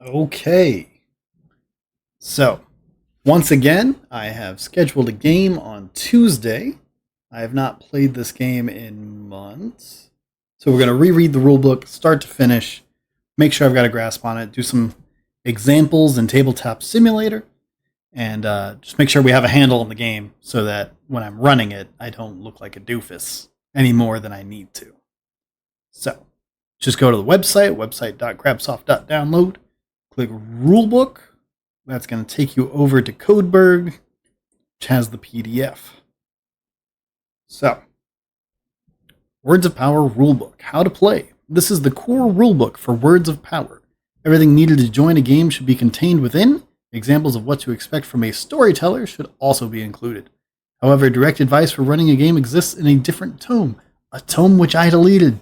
Okay, so once again, I have scheduled a game on Tuesday. I have not played this game in months. So we're going to reread the rulebook start to finish, make sure I've got a grasp on it, do some examples in Tabletop Simulator, and just make sure we have a handle on the game so that when I'm running it, I don't look like a doofus any more than I need to. So just go to the website.grabsoft.download, click Rulebook. That's going to take you over to Codeberg, which has the PDF. So, Words of Power Rulebook. How to play. This is the core rulebook for Words of Power. Everything needed to join a game should be contained within. Examples of what to expect from a storyteller should also be included. However, direct advice for running a game exists in a different tome, a tome which I deleted.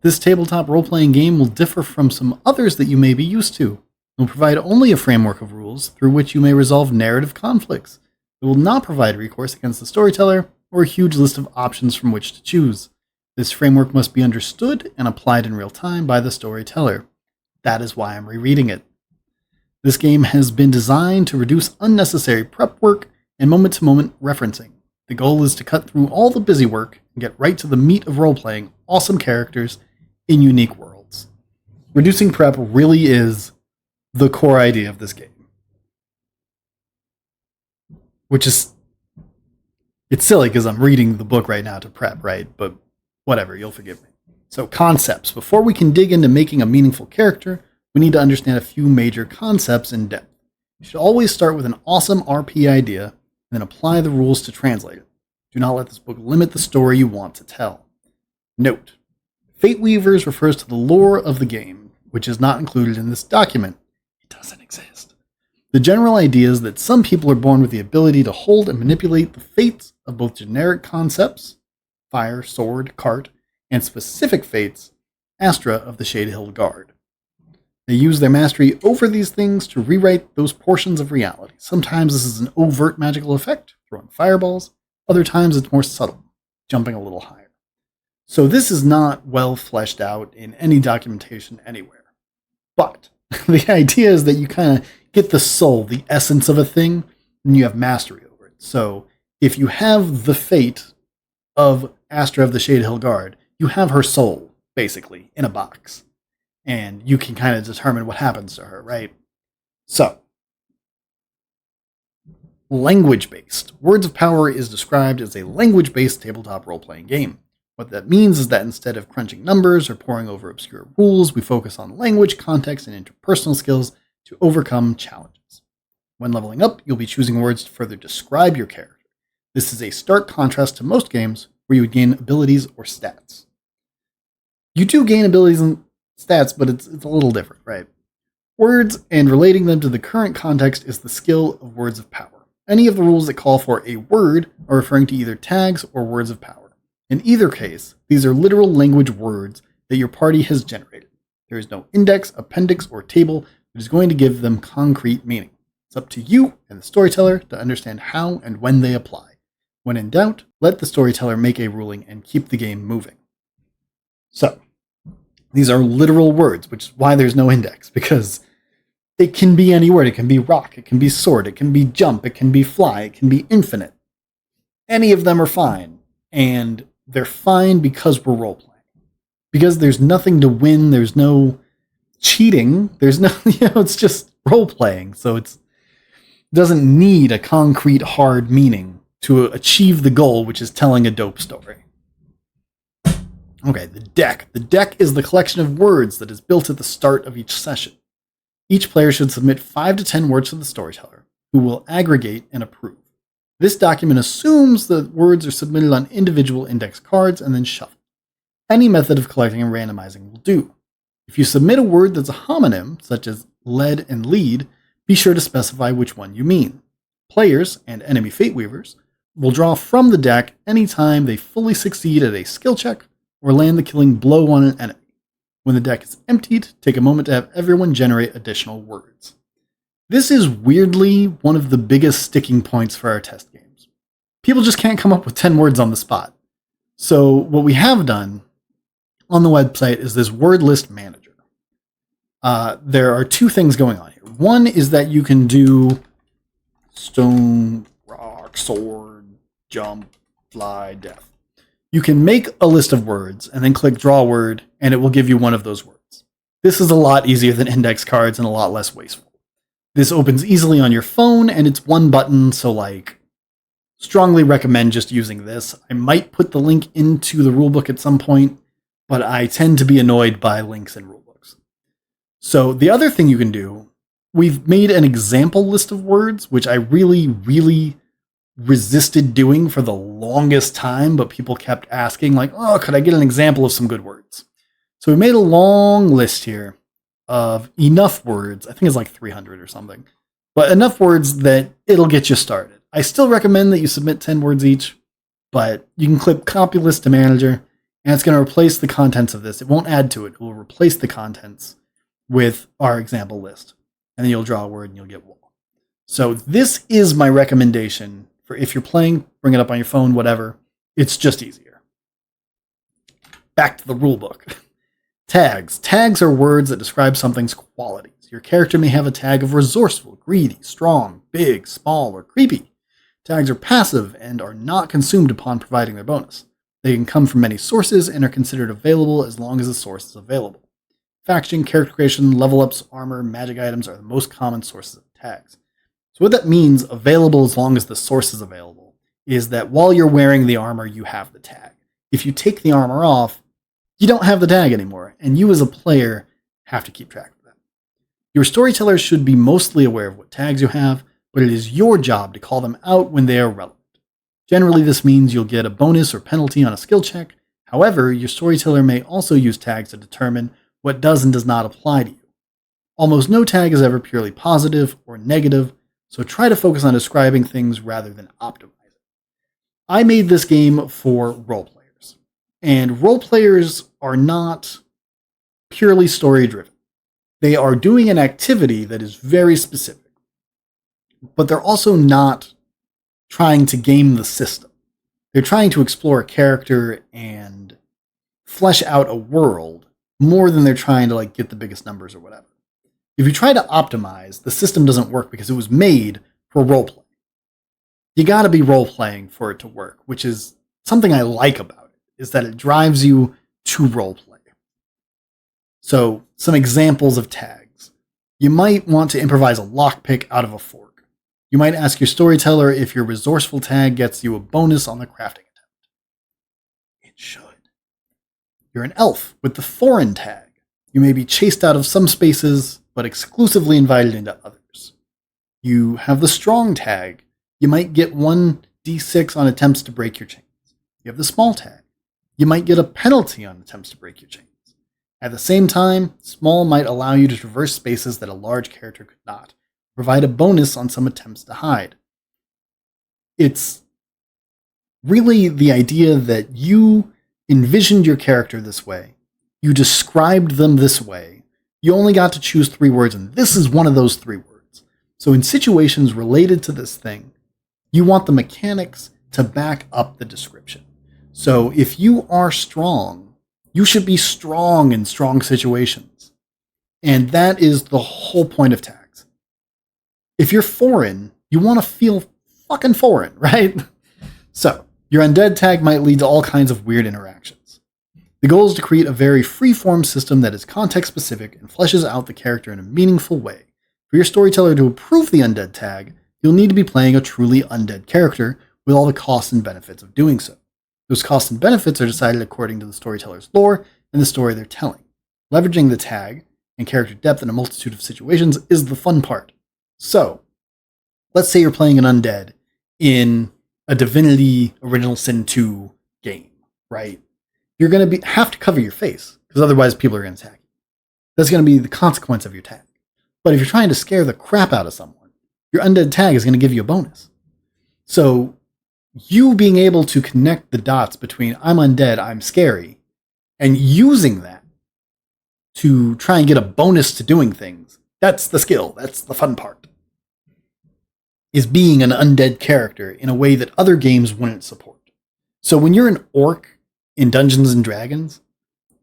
This tabletop role-playing game will differ from some others that you may be used to. It will provide only a framework of rules through which you may resolve narrative conflicts. It will not provide recourse against the storyteller or a huge list of options from which to choose. This framework must be understood and applied in real time by the storyteller. That is why I'm rereading it. This game has been designed to reduce unnecessary prep work and moment-to-moment referencing. The goal is to cut through all the busy work and get right to the meat of role-playing awesome characters in unique worlds. Reducing prep really is the core idea of this game. Which is, it's silly because I'm reading the book right now to prep, right? But whatever, you'll forgive me. So concepts. Before we can dig into making a meaningful character, we need to understand a few major concepts in depth. You should always start with an awesome RP idea and then apply the rules to translate it. Do not let this book limit the story you want to tell. Note, Fate Weavers refers to the lore of the game, which is not included in this document. It doesn't exist. The general idea is that some people are born with the ability to hold and manipulate the fates of both generic concepts, fire, sword, cart, and specific fates, Astra of the Shadehill Guard. They use their mastery over these things to rewrite those portions of reality. Sometimes this is an overt magical effect, throwing fireballs. Other times it's more subtle, jumping a little higher. So this is not well fleshed out in any documentation anywhere. But the idea is that you kind of get the soul, the essence of a thing, and you have mastery over it. So if you have the fate of Astra of the Shadehill Guard, you have her soul, basically, in a box. And you can kind of determine what happens to her, right? So, language-based. Words of Power is described as a language-based tabletop role-playing game. What that means is that instead of crunching numbers or poring over obscure rules, we focus on language, context, and interpersonal skills to overcome challenges. When leveling up, you'll be choosing words to further describe your character. This is a stark contrast to most games where you would gain abilities or stats. You do gain abilities and stats, but it's a little different, right? Words and relating them to the current context is the skill of Words of Power. Any of the rules that call for a word are referring to either tags or words of power. In either case, these are literal language words that your party has generated. There is no index, appendix, or table that is going to give them concrete meaning. It's up to you and the storyteller to understand how and when they apply. When in doubt, let the storyteller make a ruling and keep the game moving. So, these are literal words, which is why there's no index, because it can be any word. It can be rock, it can be sword, it can be jump, it can be fly, it can be infinite. Any of them are fine, and they're fine because we're role-playing. Because there's nothing to win, there's no cheating, there's no, it's just role-playing, so it doesn't need a concrete, hard meaning to achieve the goal, which is telling a dope story. Okay, the deck. The deck is the collection of words that is built at the start of each session. Each player should submit 5 to 10 words to the storyteller, who will aggregate and approve. This document assumes that words are submitted on individual index cards and then shuffled. Any method of collecting and randomizing will do. If you submit a word that's a homonym, such as lead and lead, be sure to specify which one you mean. Players and enemy Fate Weavers will draw from the deck anytime they fully succeed at a skill check or land the killing blow on an enemy. When the deck is emptied, take a moment to have everyone generate additional words. This is weirdly one of the biggest sticking points for our test games. People just can't come up with 10 words on the spot. So what we have done on the website is this word list manager. there are two things going on here. One is that you can do stone, rock, sword, jump, fly, death. You can make a list of words and then click draw word, and it will give you one of those words. This is a lot easier than index cards and a lot less wasteful. This opens easily on your phone, and it's one button, so strongly recommend just using this. I might put the link into the rulebook at some point, but I tend to be annoyed by links in rulebooks. So the other thing you can do, we've made an example list of words, which I really, really resisted doing for the longest time, but people kept asking, oh, could I get an example of some good words? So we made a long list here of enough words. I think it's 300 or something, but enough words that it'll get you started. I still recommend that you submit 10 words each, but you can click copy list to manager, and it's going to replace the contents of this. It won't add to it. It will replace the contents with our example list. And then you'll draw a word and you'll get wall. So this is my recommendation for if you're playing, bring it up on your phone, whatever. It's just easier. Back to the rule book. Tags. Tags are words that describe something's qualities. Your character may have a tag of resourceful, greedy, strong, big, small, or creepy. Tags are passive and are not consumed upon providing their bonus. They can come from many sources and are considered available as long as the source is available. Faction, character creation, level ups, armor, magic items are the most common sources of tags. So what that means, available as long as the source is available, is that while you're wearing the armor, you have the tag. If you take the armor off, you don't have the tag anymore, and you as a player have to keep track of that. Your storyteller should be mostly aware of what tags you have, but it is your job to call them out when they are relevant. Generally, this means you'll get a bonus or penalty on a skill check. However, your storyteller may also use tags to determine what does and does not apply to you. Almost no tag is ever purely positive or negative, so try to focus on describing things rather than optimizing. I made this game for role players, and role players are not purely story driven. They are doing an activity that is very specific, but they're also not trying to game the system. They're trying to explore a character and flesh out a world more than they're trying to get the biggest numbers or whatever. If you try to optimize, the system doesn't work because it was made for roleplay. You gotta be role-playing for it to work, which is something I like about it, is that it drives you to roleplay. So, some examples of tags. You might want to improvise a lockpick out of a fork. You might ask your storyteller if your resourceful tag gets you a bonus on the crafting attempt. It should. You're an elf with the foreign tag. You may be chased out of some spaces, but exclusively invited into others. You have the strong tag. You might get 1d6 on attempts to break your chains. You have the small tag. You might get a penalty on attempts to break your chains. At the same time, small might allow you to traverse spaces that a large character could not, provide a bonus on some attempts to hide. It's really the idea that you envisioned your character this way, you described them this way, you only got to choose 3 words, and this is one of those 3 words. So in situations related to this thing, you want the mechanics to back up the description. So if you are strong, you should be strong in strong situations. And that is the whole point of tags. If you're foreign, you want to feel fucking foreign, right? So, your undead tag might lead to all kinds of weird interactions. The goal is to create a very free-form system that is context-specific and fleshes out the character in a meaningful way. For your storyteller to approve the undead tag, you'll need to be playing a truly undead character with all the costs and benefits of doing so. Those costs and benefits are decided according to the storyteller's lore and the story they're telling. Leveraging the tag and character depth in a multitude of situations is the fun part. So, let's say you're playing an undead in a Divinity Original Sin 2 game, right? You're going to have to cover your face, because otherwise people are going to attack you. That's going to be the consequence of your tag. But if you're trying to scare the crap out of someone, your undead tag is going to give you a bonus. So, you being able to connect the dots between I'm undead, I'm scary, and using that to try and get a bonus to doing things, that's the skill, that's the fun part. Is being an undead character in a way that other games wouldn't support. So when you're an orc in Dungeons and Dragons,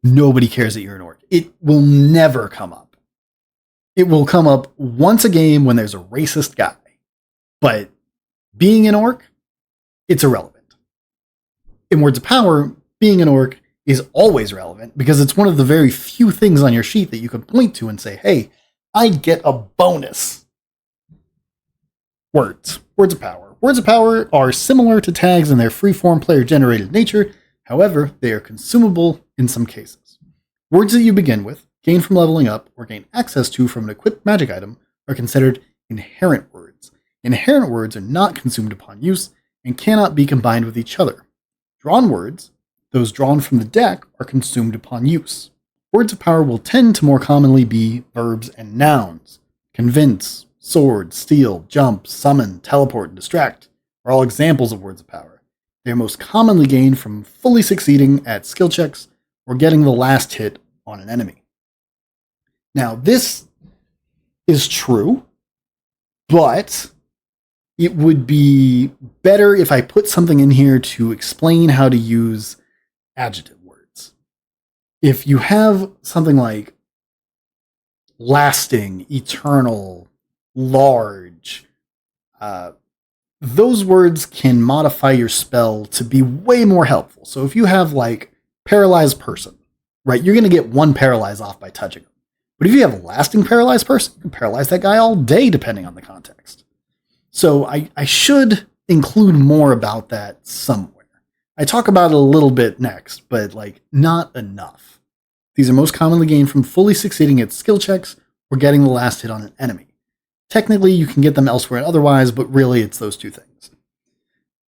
nobody cares that you're an orc. It will never come up. It will come up once a game when there's a racist guy. But being an orc, it's irrelevant. In Words of Power, being an orc is always relevant because it's one of the very few things on your sheet that you can point to and say, hey, I get a bonus. Words of Power. Words of Power are similar to tags in their free-form player-generated nature. However, they are consumable in some cases. Words that you begin with, gain from leveling up, or gain access to from an equipped magic item are considered inherent words. Inherent words are not consumed upon use and cannot be combined with each other. Drawn words, those drawn from the deck, are consumed upon use. Words of Power will tend to more commonly be verbs and nouns. Convince, sword, steal, jump, summon, teleport, and distract are all examples of Words of Power. They are most commonly gained from fully succeeding at skill checks or getting the last hit on an enemy. Now, this is true, but it would be better if I put something in here to explain how to use adjective words. If you have something like lasting, eternal, large, those words can modify your spell to be way more helpful. So if you have like paralyzed person, right, you're going to get one paralyze off by touching them. But if you have a lasting paralyzed person, you can paralyze that guy all day depending on the context. So I should include more about that somewhere. I talk about it a little bit next, but like not enough. These are most commonly gained from fully succeeding at skill checks or getting the last hit on an enemy. Technically, you can get them elsewhere and otherwise, but really it's those two things.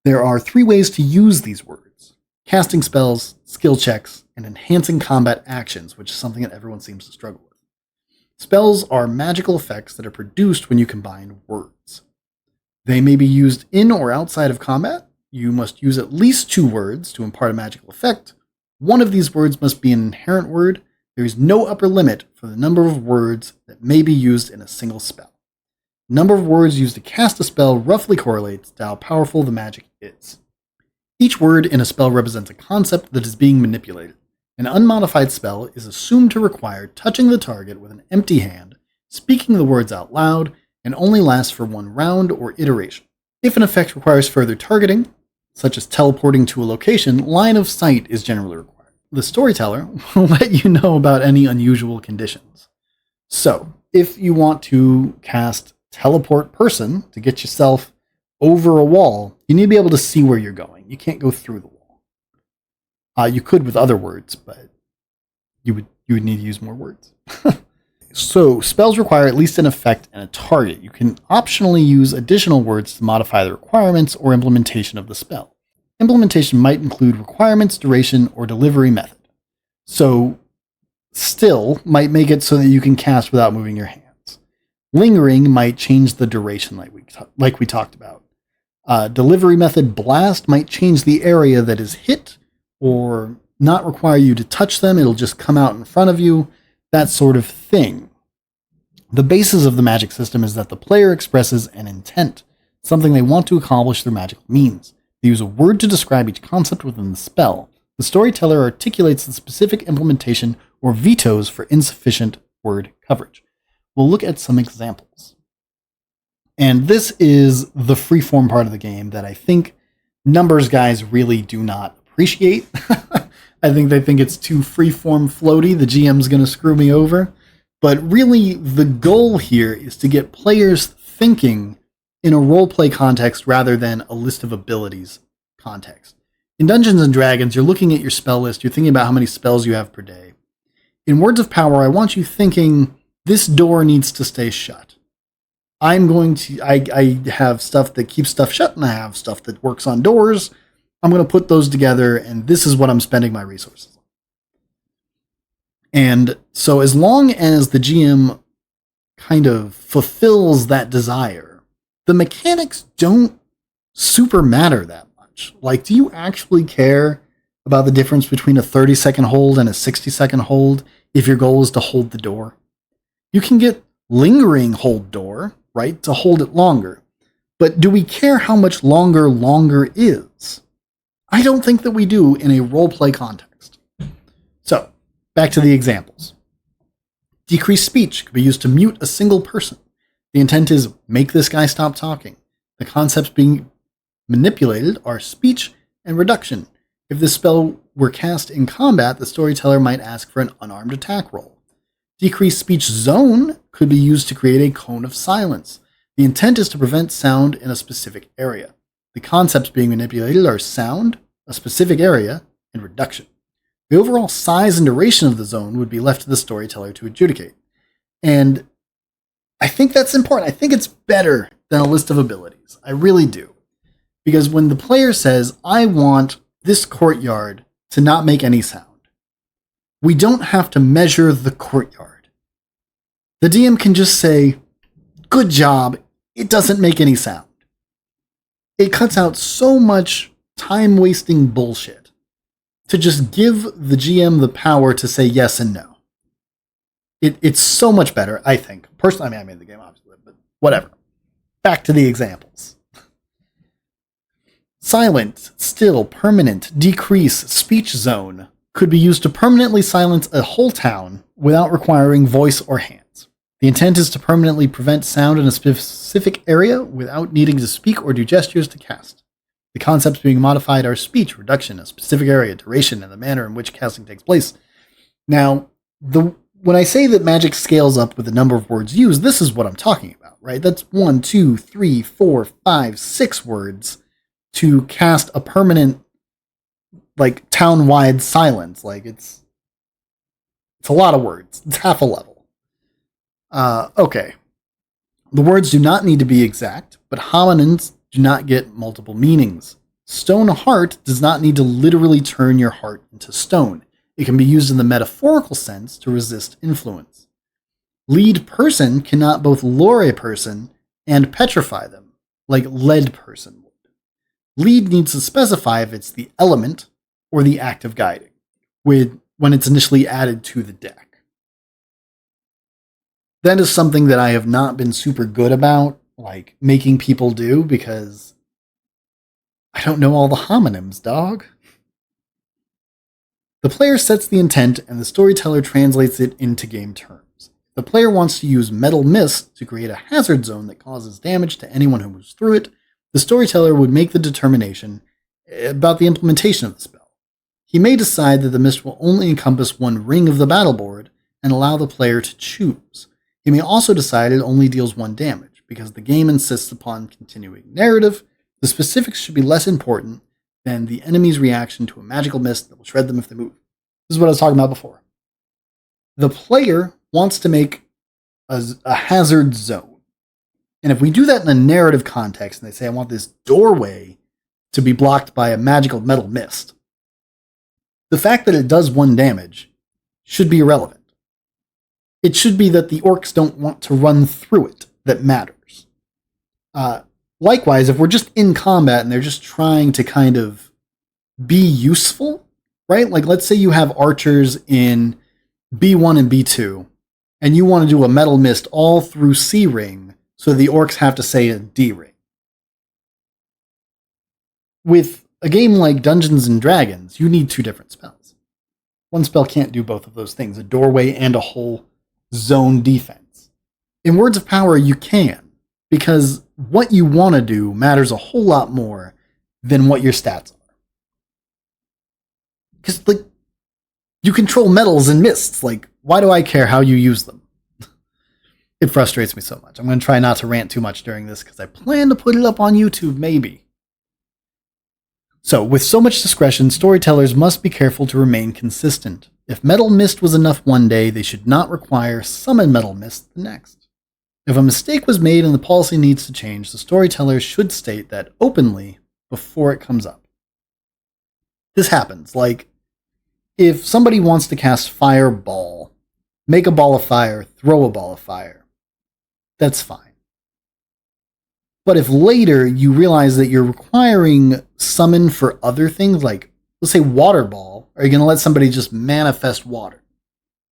There are 3 ways to use these words: casting spells, skill checks, and enhancing combat actions, which is something that everyone seems to struggle with. Spells are magical effects that are produced when you combine words. They may be used in or outside of combat. You must use at least 2 words to impart a magical effect. One of these words must be an inherent word. There is no upper limit for the number of words that may be used in a single spell. The number of words used to cast a spell roughly correlates to how powerful the magic is. Each word in a spell represents a concept that is being manipulated. An unmodified spell is assumed to require touching the target with an empty hand, speaking the words out loud, and only lasts for 1 round or iteration. If an effect requires further targeting, such as teleporting to a location, line of sight is generally required. The storyteller will let you know about any unusual conditions. So, if you want to cast Teleport Person to get yourself over a wall, you need to be able to see where you're going. You can't go through the wall. You could with other words, but you would need to use more words. So, spells require at least an effect and a target. You can optionally use additional words to modify the requirements or implementation of the spell. Implementation might include requirements, duration, or delivery method. So, still might make it so that you can cast without moving your hands. Lingering might change the duration like we talked about. Delivery method blast might change the area that is hit or not require you to touch them. It'll just come out in front of you. That sort of thing. The basis of the magic system is that the player expresses an intent, something they want to accomplish through magical means. They use a word to describe each concept within the spell. The storyteller articulates the specific implementation or vetoes for insufficient word coverage. We'll look at some examples. And this is the freeform part of the game that I think numbers guys really do not appreciate. I think they think it's too freeform floaty. The GM's going to screw me over. But really, the goal here is to get players thinking in a roleplay context rather than a list of abilities context. In Dungeons & Dragons, you're looking at your spell list. You're thinking about how many spells you have per day. In Words of Power, I want you thinking, this door needs to stay shut. I have stuff that keeps stuff shut, and I have stuff that works on doors. I'm going to put those together, and this is what I'm spending my resources on. And so as long as the GM kind of fulfills that desire, the mechanics don't super matter that much. Like, do you actually care about the difference between a 30-second hold and a 60-second hold if your goal is to hold the door? You can get lingering hold door, right, to hold it longer. But do we care how much longer is? I don't think that we do in a roleplay context. So, back to the examples. Decreased speech could be used to mute a single person. The intent is make this guy stop talking. The concepts being manipulated are speech and reduction. If this spell were cast in combat, the storyteller might ask for an unarmed attack roll. Decreased speech zone could be used to create a cone of silence. The intent is to prevent sound in a specific area. The concepts being manipulated are sound, a specific area, and reduction. The overall size and duration of the zone would be left to the storyteller to adjudicate. And I think that's important. I think it's better than a list of abilities. I really do. Because when the player says, I want this courtyard to not make any sound, we don't have to measure the courtyard. The DM can just say, good job, it doesn't make any sound. It cuts out so much time-wasting bullshit to just give the GM the power to say yes and no. It's so much better, I think. Personally, I made the game, obviously, but whatever. Back to the examples. Silent, still, permanent, decrease, speech zone could be used to permanently silence a whole town without requiring voice or hands. The intent is to permanently prevent sound in a specific area without needing to speak or do gestures to cast. The concepts being modified are speech, reduction, a specific area, duration, and the manner in which casting takes place. Now, when I say that magic scales up with the number of words used, this is what I'm talking about, right? That's 1, 2, 3, 4, 5, 6 words to cast a permanent, like, town-wide silence. Like, it's a lot of words. It's half a level. Okay. The words do not need to be exact, but homonyms do not get multiple meanings. Stone heart does not need to literally turn your heart into stone. It can be used in the metaphorical sense to resist influence. Lead person cannot both lure a person and petrify them, like lead person would. Lead needs to specify if it's the element or the act of guiding, when it's initially added to the deck. That is something that I have not been super good about, like, making people do, because I don't know all the homonyms, dog. The player sets the intent, and the storyteller translates it into game terms. If the player wants to use Metal Mist to create a hazard zone that causes damage to anyone who moves through it, the storyteller would make the determination about the implementation of the spell. He may decide that the mist will only encompass one ring of the battle board and allow the player to choose. He may also decide it only deals 1 damage. Because the game insists upon continuing narrative, the specifics should be less important than the enemy's reaction to a magical mist that will shred them if they move. This is what I was talking about before. The player wants to make a hazard zone. And if we do that in a narrative context, and they say, I want this doorway to be blocked by a magical metal mist, the fact that it does 1 damage should be irrelevant. It should be that the orcs don't want to run through it that matters. Likewise, if we're just in combat and they're just trying to kind of be useful, right? Like, let's say you have archers in B1 and B2, and you want to do a metal mist all through C ring, so the orcs have to say a D ring. With a game like Dungeons and Dragons, you need 2 different spells. One spell can't do both of those things, a doorway and a whole zone defense. In Words of Power, you can, because what you want to do matters a whole lot more than what your stats are. Because, like, you control metals and mists. Like, why do I care how you use them? It frustrates me so much. I'm going to try not to rant too much during this, because I plan to put it up on YouTube, maybe. So, with so much discretion, storytellers must be careful to remain consistent. If Metal Mist was enough one day, they should not require Summon Metal Mist the next. If a mistake was made and the policy needs to change, the storyteller should state that openly before it comes up. This happens, like, if somebody wants to cast Fireball, make a ball of fire, throw a ball of fire, that's fine. But if later you realize that you're requiring summon for other things, like, let's say water ball, are you going to let somebody just manifest water?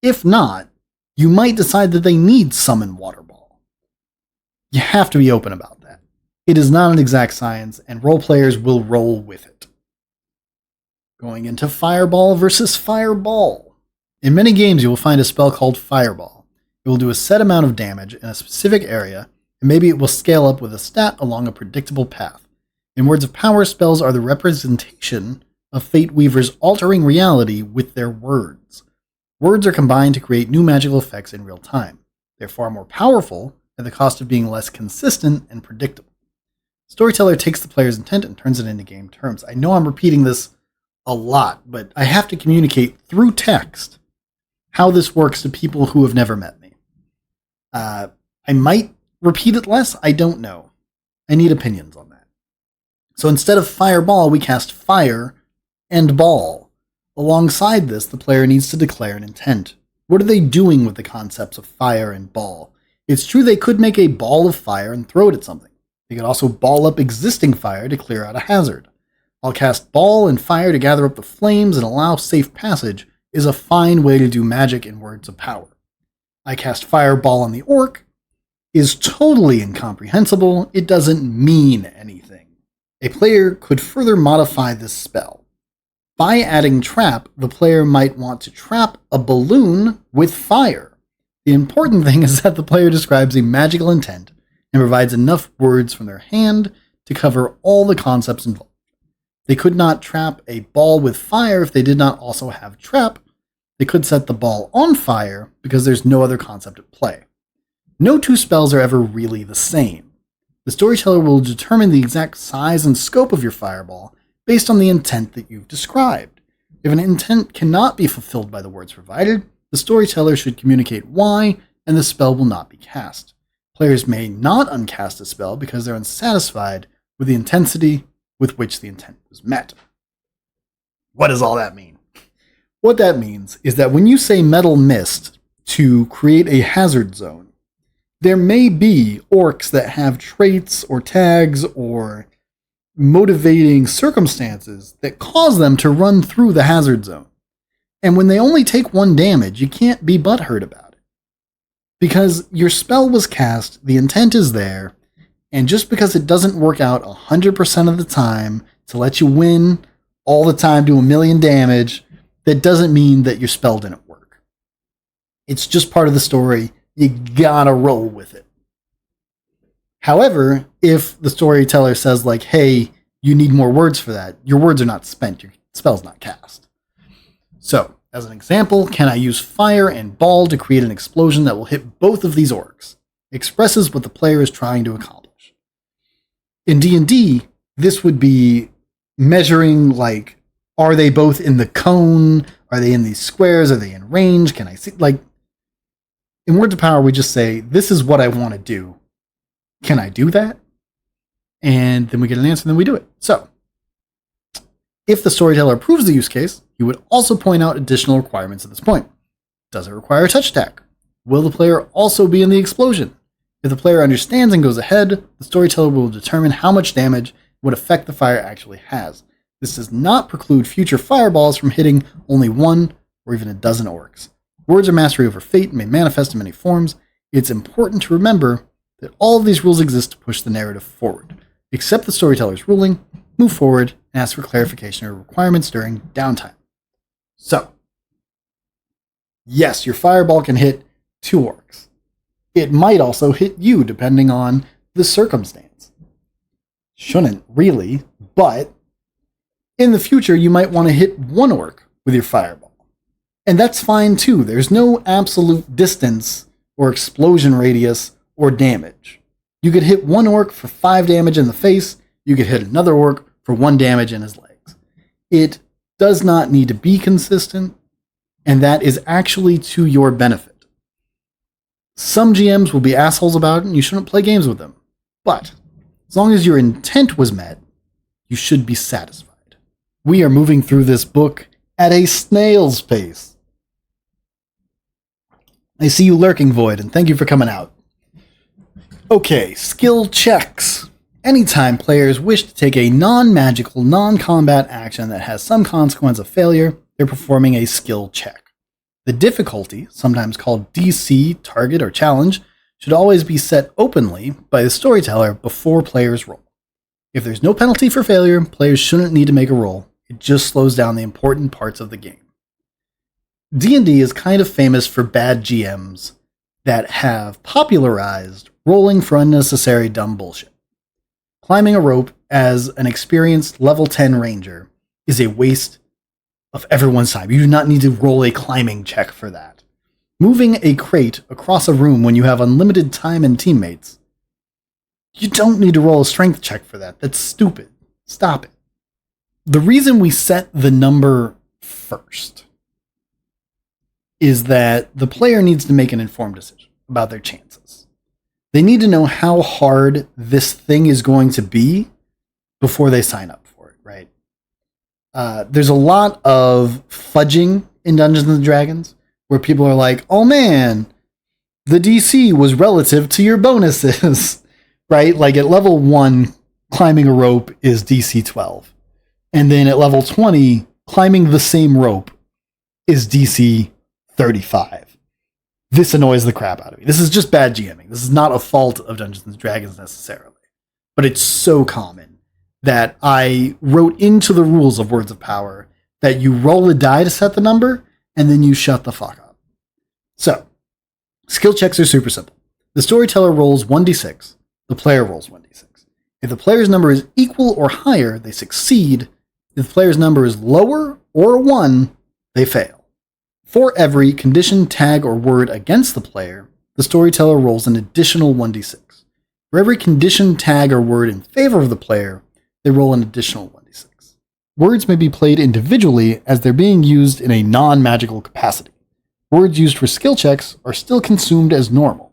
If not, you might decide that they need summon water ball. You have to be open about that. It is not an exact science, and role players will roll with it. Going into Fireball versus Fireball. In many games, you will find a spell called Fireball. It will do a set amount of damage in a specific area, and maybe it will scale up with a stat along a predictable path. In Words of Power, spells are the representation of Fate Weavers altering reality with their words. Words are combined to create new magical effects in real time. They're far more powerful at the cost of being less consistent and predictable. Storyteller takes the player's intent and turns it into game terms. I know I'm repeating this a lot, but I have to communicate through text how this works to people who have never met me. I might repeat it less. I don't know. I need opinions on that. So instead of fireball, we cast fire and ball. Alongside this, the player needs to declare an intent. What are they doing with the concepts of fire and ball? It's true they could make a ball of fire and throw it at something. They could also ball up existing fire to clear out a hazard. I'll cast ball and fire to gather up the flames and allow safe passage is a fine way to do magic in Words of Power. I cast fireball on the orc is totally incomprehensible. It doesn't mean anything. A player could further modify this spell. By adding trap, the player might want to trap a balloon with fire. The important thing is that the player describes a magical intent and provides enough words from their hand to cover all the concepts involved. They could not trap a ball with fire if they did not also have trap. They could set the ball on fire because there's no other concept at play. No two spells are ever really the same. The storyteller will determine the exact size and scope of your fireball based on the intent that you've described. If an intent cannot be fulfilled by the words provided, the storyteller should communicate why, and the spell will not be cast. Players may not uncast a spell because they're unsatisfied with the intensity with which the intent was met. What does all that mean? What that means is that when you say Metal Mist to create a hazard zone, there may be orcs that have traits or tags or motivating circumstances that cause them to run through the hazard zone. And when they only take 1 damage, you can't be butthurt about it. Because your spell was cast, the intent is there, and just because it doesn't work out 100% of the time to let you win all the time, do 1,000,000 damage, that doesn't mean that your spell didn't work. It's just part of the story. You gotta roll with it. However, if the storyteller says like, hey, you need more words for that, your words are not spent, your spell's not cast. So, as an example, can I use fire and ball to create an explosion that will hit both of these orcs? Expresses what the player is trying to accomplish. In D&D, this would be measuring like, are they both in the cone? Are they in these squares? Are they in range? Can I see? Like, in Words of Power, we just say, this is what I want to do. Can I do that? And then we get an answer, and then we do it. So, if the storyteller approves the use case, he would also point out additional requirements at this point. Does it require a touch attack? Will the player also be in the explosion? If the player understands and goes ahead, the storyteller will determine how much damage what effect the fire actually has. This does not preclude future fireballs from hitting only 1 or even a dozen orcs. Words are mastery over fate and may manifest in many forms. It's important to remember that all of these rules exist to push the narrative forward. Accept the storyteller's ruling, move forward, and ask for clarification or requirements during downtime. So, yes, your fireball can hit 2 orcs. It might also hit you, depending on the circumstance. Shouldn't really, but in the future, you might want to hit 1 orc with your fireball. And that's fine too. There's no absolute distance or explosion radius or damage. You could hit 1 orc for 5 damage in the face. You could hit another orc for 1 damage in his legs. It does not need to be consistent, and that is actually to your benefit. Some GMs will be assholes about it, and you shouldn't play games with them. But as long as your intent was met, you should be satisfied. We are moving through this book at a snail's pace. I see you lurking, Void, and thank you for coming out. Okay, skill checks. Anytime players wish to take a non-magical, non-combat action that has some consequence of failure, they're performing a skill check. The difficulty, sometimes called DC, target, or challenge, should always be set openly by the storyteller before players roll. If there's no penalty for failure, players shouldn't need to make a roll. It just slows down the important parts of the game. D&D is kind of famous for bad GMs that have popularized rolling for unnecessary dumb bullshit. Climbing a rope as an experienced level 10 ranger is a waste of everyone's time. You do not need to roll a climbing check for that. Moving a crate across a room when you have unlimited time and teammates, you don't need to roll a strength check for that. That's stupid. Stop it. The reason we set the number first is that the player needs to make an informed decision about their chances. They need to know how hard this thing is going to be before they sign up for it, right? There's a lot of fudging in Dungeons and Dragons where people are like, oh man, the DC was relative to your bonuses, right? Like at level 1, climbing a rope is DC 12. And then at level 20, climbing the same rope is DC 35. This annoys the crap out of me. This is just bad GMing. This is not a fault of Dungeons and Dragons necessarily. But it's so common that I wrote into the rules of Words of Power that you roll a die to set the number, and then you shut the fuck up. So, skill checks are super simple. The storyteller rolls 1d6. The player rolls 1d6. If the player's number is equal or higher, they succeed. If the player's number is lower or 1, they fail. For every condition, tag, or word against the player, the storyteller rolls an additional 1d6. For every condition, tag, or word in favor of the player, they roll an additional 1d6. Words may be played individually as they're being used in a non-magical capacity. Words used for skill checks are still consumed as normal.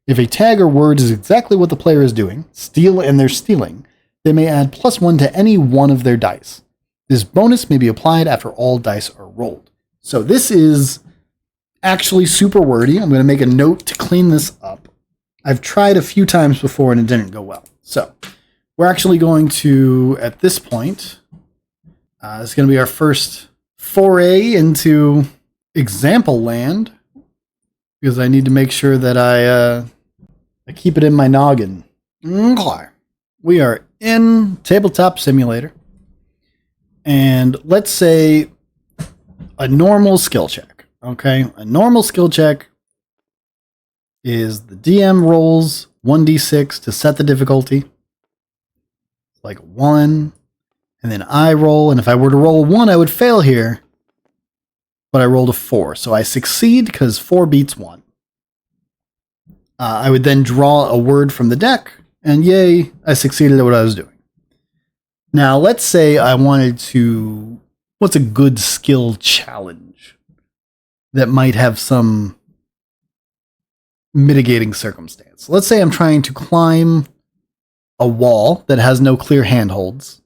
If a tag or word is exactly what the player is doing, steal and they're stealing, they may add +1 to any one of their dice. This bonus may be applied after all dice are rolled. So this is actually super wordy. I'm going to make a note to clean this up. I've tried a few times before and it didn't go well. So we're actually going to, at this point, it's going to be our first foray into example land, because I need to make sure that I keep it in my noggin. Okay. We are in Tabletop Simulator. And let's say a normal skill check. Okay? A normal skill check is the DM rolls 1d6 to set the difficulty. Like 1. And then I roll. And if I were to roll 1, I would fail here. But I rolled a 4. So I succeed because 4 beats 1. I would then draw a word from the deck. And yay, I succeeded at what I was doing. Now, let's say I wanted to... What's a good skill challenge that might have some mitigating circumstance? Let's say I'm trying to climb a wall that has no clear handholds.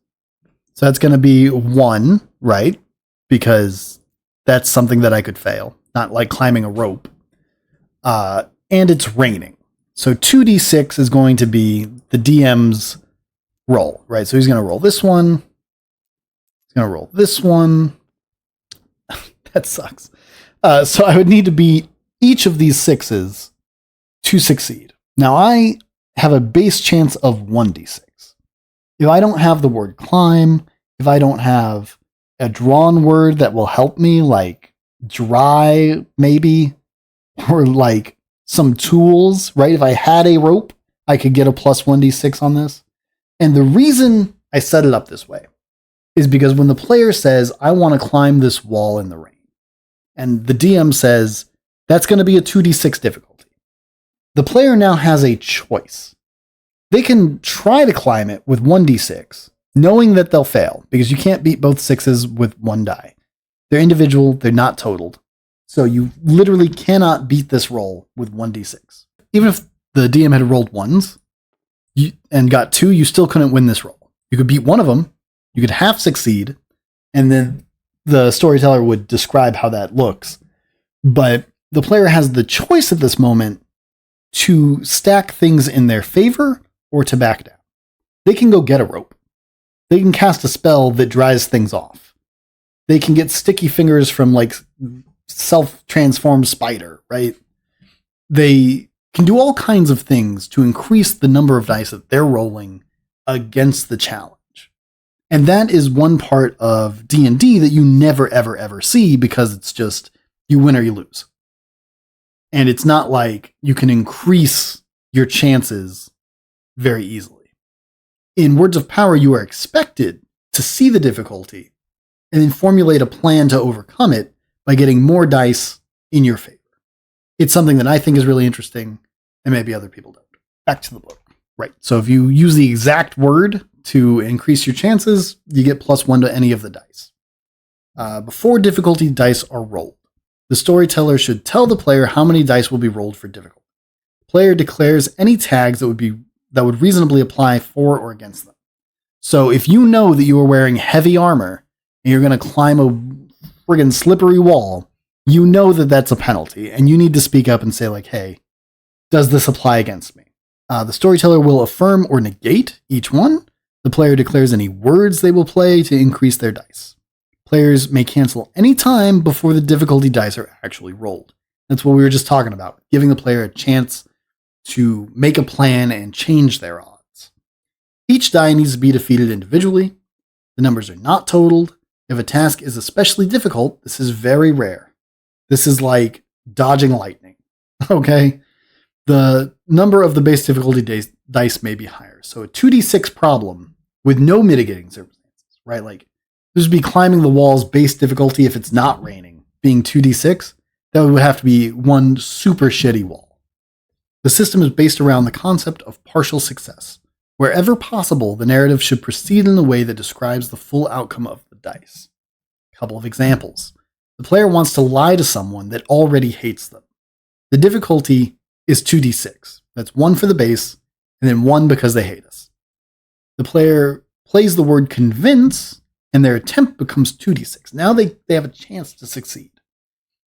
So that's going to be 1, right? Because that's something that I could fail. Not like climbing a rope. And it's raining. So 2d6 is going to be the DM's roll, right? So he's going to roll this one. He's going to roll this one. That sucks. So I would need to beat each of these 6s to succeed. Now I have a base chance of 1d6. If I don't have the word climb, if I don't have a drawn word that will help me, like dry maybe, or like some tools, right? If I had a rope, I could get a +1d6 on this. And the reason I set it up this way is because when the player says, I want to climb this wall in the rain, and the DM says, that's going to be a 2d6 difficulty, the player now has a choice. They can try to climb it with 1d6, knowing that they'll fail, because you can't beat both 6s with 1 die. They're individual, they're not totaled. So you literally cannot beat this roll with 1d6. Even if the DM had rolled 1s and got 2, you still couldn't win this roll. You could beat one of them, you could half succeed, and then the storyteller would describe how that looks. But the player has the choice at this moment to stack things in their favor or to back down. They can go get a rope. They can cast a spell that dries things off. They can get sticky fingers from like self-transformed spider, right? They can do all kinds of things to increase the number of dice that they're rolling against the challenge. And that is one part of D&D that you never, ever, ever see, because it's just you win or you lose. And it's not like you can increase your chances very easily. In Words of Power, you are expected to see the difficulty and then formulate a plan to overcome it by getting more dice in your favor. It's something that I think is really interesting, and maybe other people don't. Back to the book. Right. So if you use the exact word to increase your chances, you get +1 to any of the dice. Before difficulty dice are rolled, the storyteller should tell the player how many dice will be rolled for difficulty. The player declares any tags that would reasonably apply for or against them. So if you know that you are wearing heavy armor and you're going to climb a friggin' slippery wall, you know that that's a penalty, and you need to speak up and say, like, hey, does this apply against me? The storyteller will affirm or negate each one. The player declares any words they will play to increase their dice. Players may cancel any time before the difficulty dice are actually rolled. That's what we were just talking about, giving the player a chance to make a plan and change their odds. Each die needs to be defeated individually. The numbers are not totaled. If a task is especially difficult, this is very rare. This is like dodging lightning, okay? The number of the base difficulty dice may be higher. So a 2d6 problem with no mitigating circumstances, right? Like, this would be climbing the wall's base difficulty if it's not raining, being 2d6. That would have to be one super shitty wall. The system is based around the concept of partial success. Wherever possible, the narrative should proceed in a way that describes the full outcome of the dice. A couple of examples. The player wants to lie to someone that already hates them. The difficulty is 2d6. That's 1 for the base, and then 1 because they hate us. The player plays the word convince, and their attempt becomes 2d6. Now they have a chance to succeed.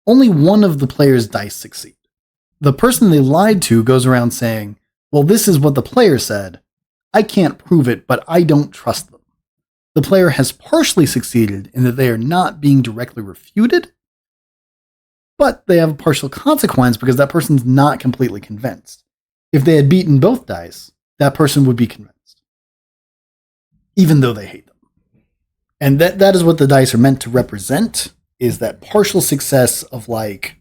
Only one of the player's dice succeed. The person they lied to goes around saying, well, this is what the player said. I can't prove it, but I don't trust them. The player has partially succeeded in that they are not being directly refuted, but they have a partial consequence because that person's not completely convinced. If they had beaten both dice, that person would be convinced, even though they hate them. And that is what the dice are meant to represent, is that partial success of like,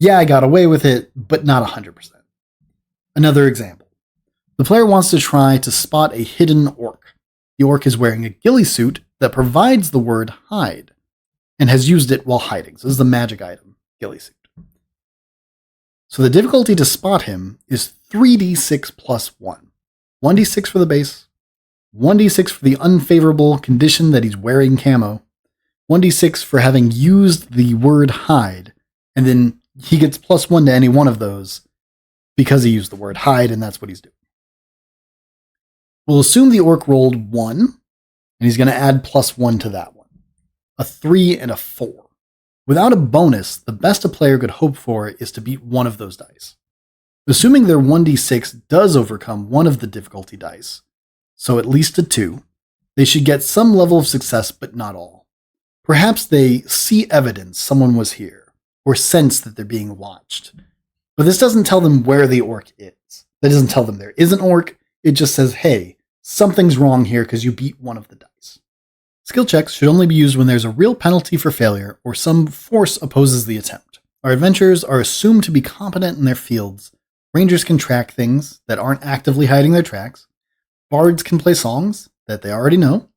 yeah, I got away with it, but not 100%. Another example. The player wants to try to spot a hidden orc. The orc is wearing a ghillie suit that provides the word hide and has used it while hiding. So this is the magic item, ghillie suit. So the difficulty to spot him is 3d6 plus 1. 1d6 for the base, 1d6 for the unfavorable condition that he's wearing camo, 1d6 for having used the word hide, and then he gets plus 1 to any one of those because he used the word hide, and that's what he's doing. We'll assume the orc rolled 1, and he's going to add plus 1 to that one. A 3 and a 4. Without a bonus, the best a player could hope for is to beat one of those dice. Assuming their 1d6 does overcome one of the difficulty dice, so at least a 2, they should get some level of success, but not all. Perhaps they see evidence someone was here, or sense that they're being watched. But this doesn't tell them where the orc is. That doesn't tell them there is an orc. It just says, hey, something's wrong here because you beat one of the dice. Skill checks should only be used when there's a real penalty for failure or some force opposes the attempt. Our adventurers are assumed to be competent in their fields. Rangers can track things that aren't actively hiding their tracks. Bards can play songs that they already know.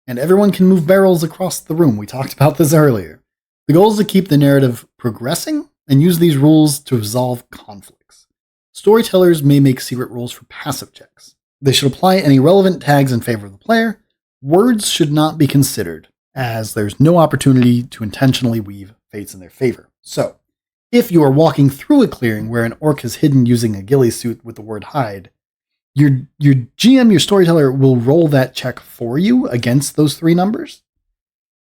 And everyone can move barrels across the room. We talked about this earlier. The goal is to keep the narrative progressing and use these rules to resolve conflicts. Storytellers may make secret rules for passive checks. They should apply any relevant tags in favor of the player. Words should not be considered, as there's no opportunity to intentionally weave fates in their favor. So, if you are walking through a clearing where an orc is hidden using a ghillie suit with the word hide, your GM, your storyteller, will roll that check for you against those 3 numbers,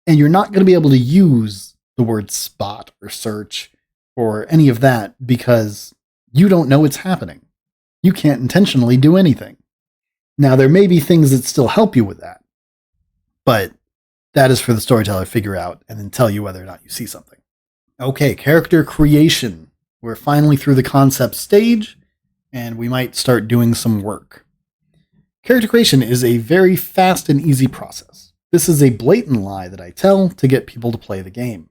and you're not going to be able to use the word spot or search or any of that because you don't know it's happening. You can't intentionally do anything. Now, there may be things that still help you with that, but that is for the storyteller to figure out and then tell you whether or not you see something. Okay, character creation. We're finally through the concept stage, and we might start doing some work. Character creation is a very fast and easy process. This is a blatant lie that I tell to get people to play the game.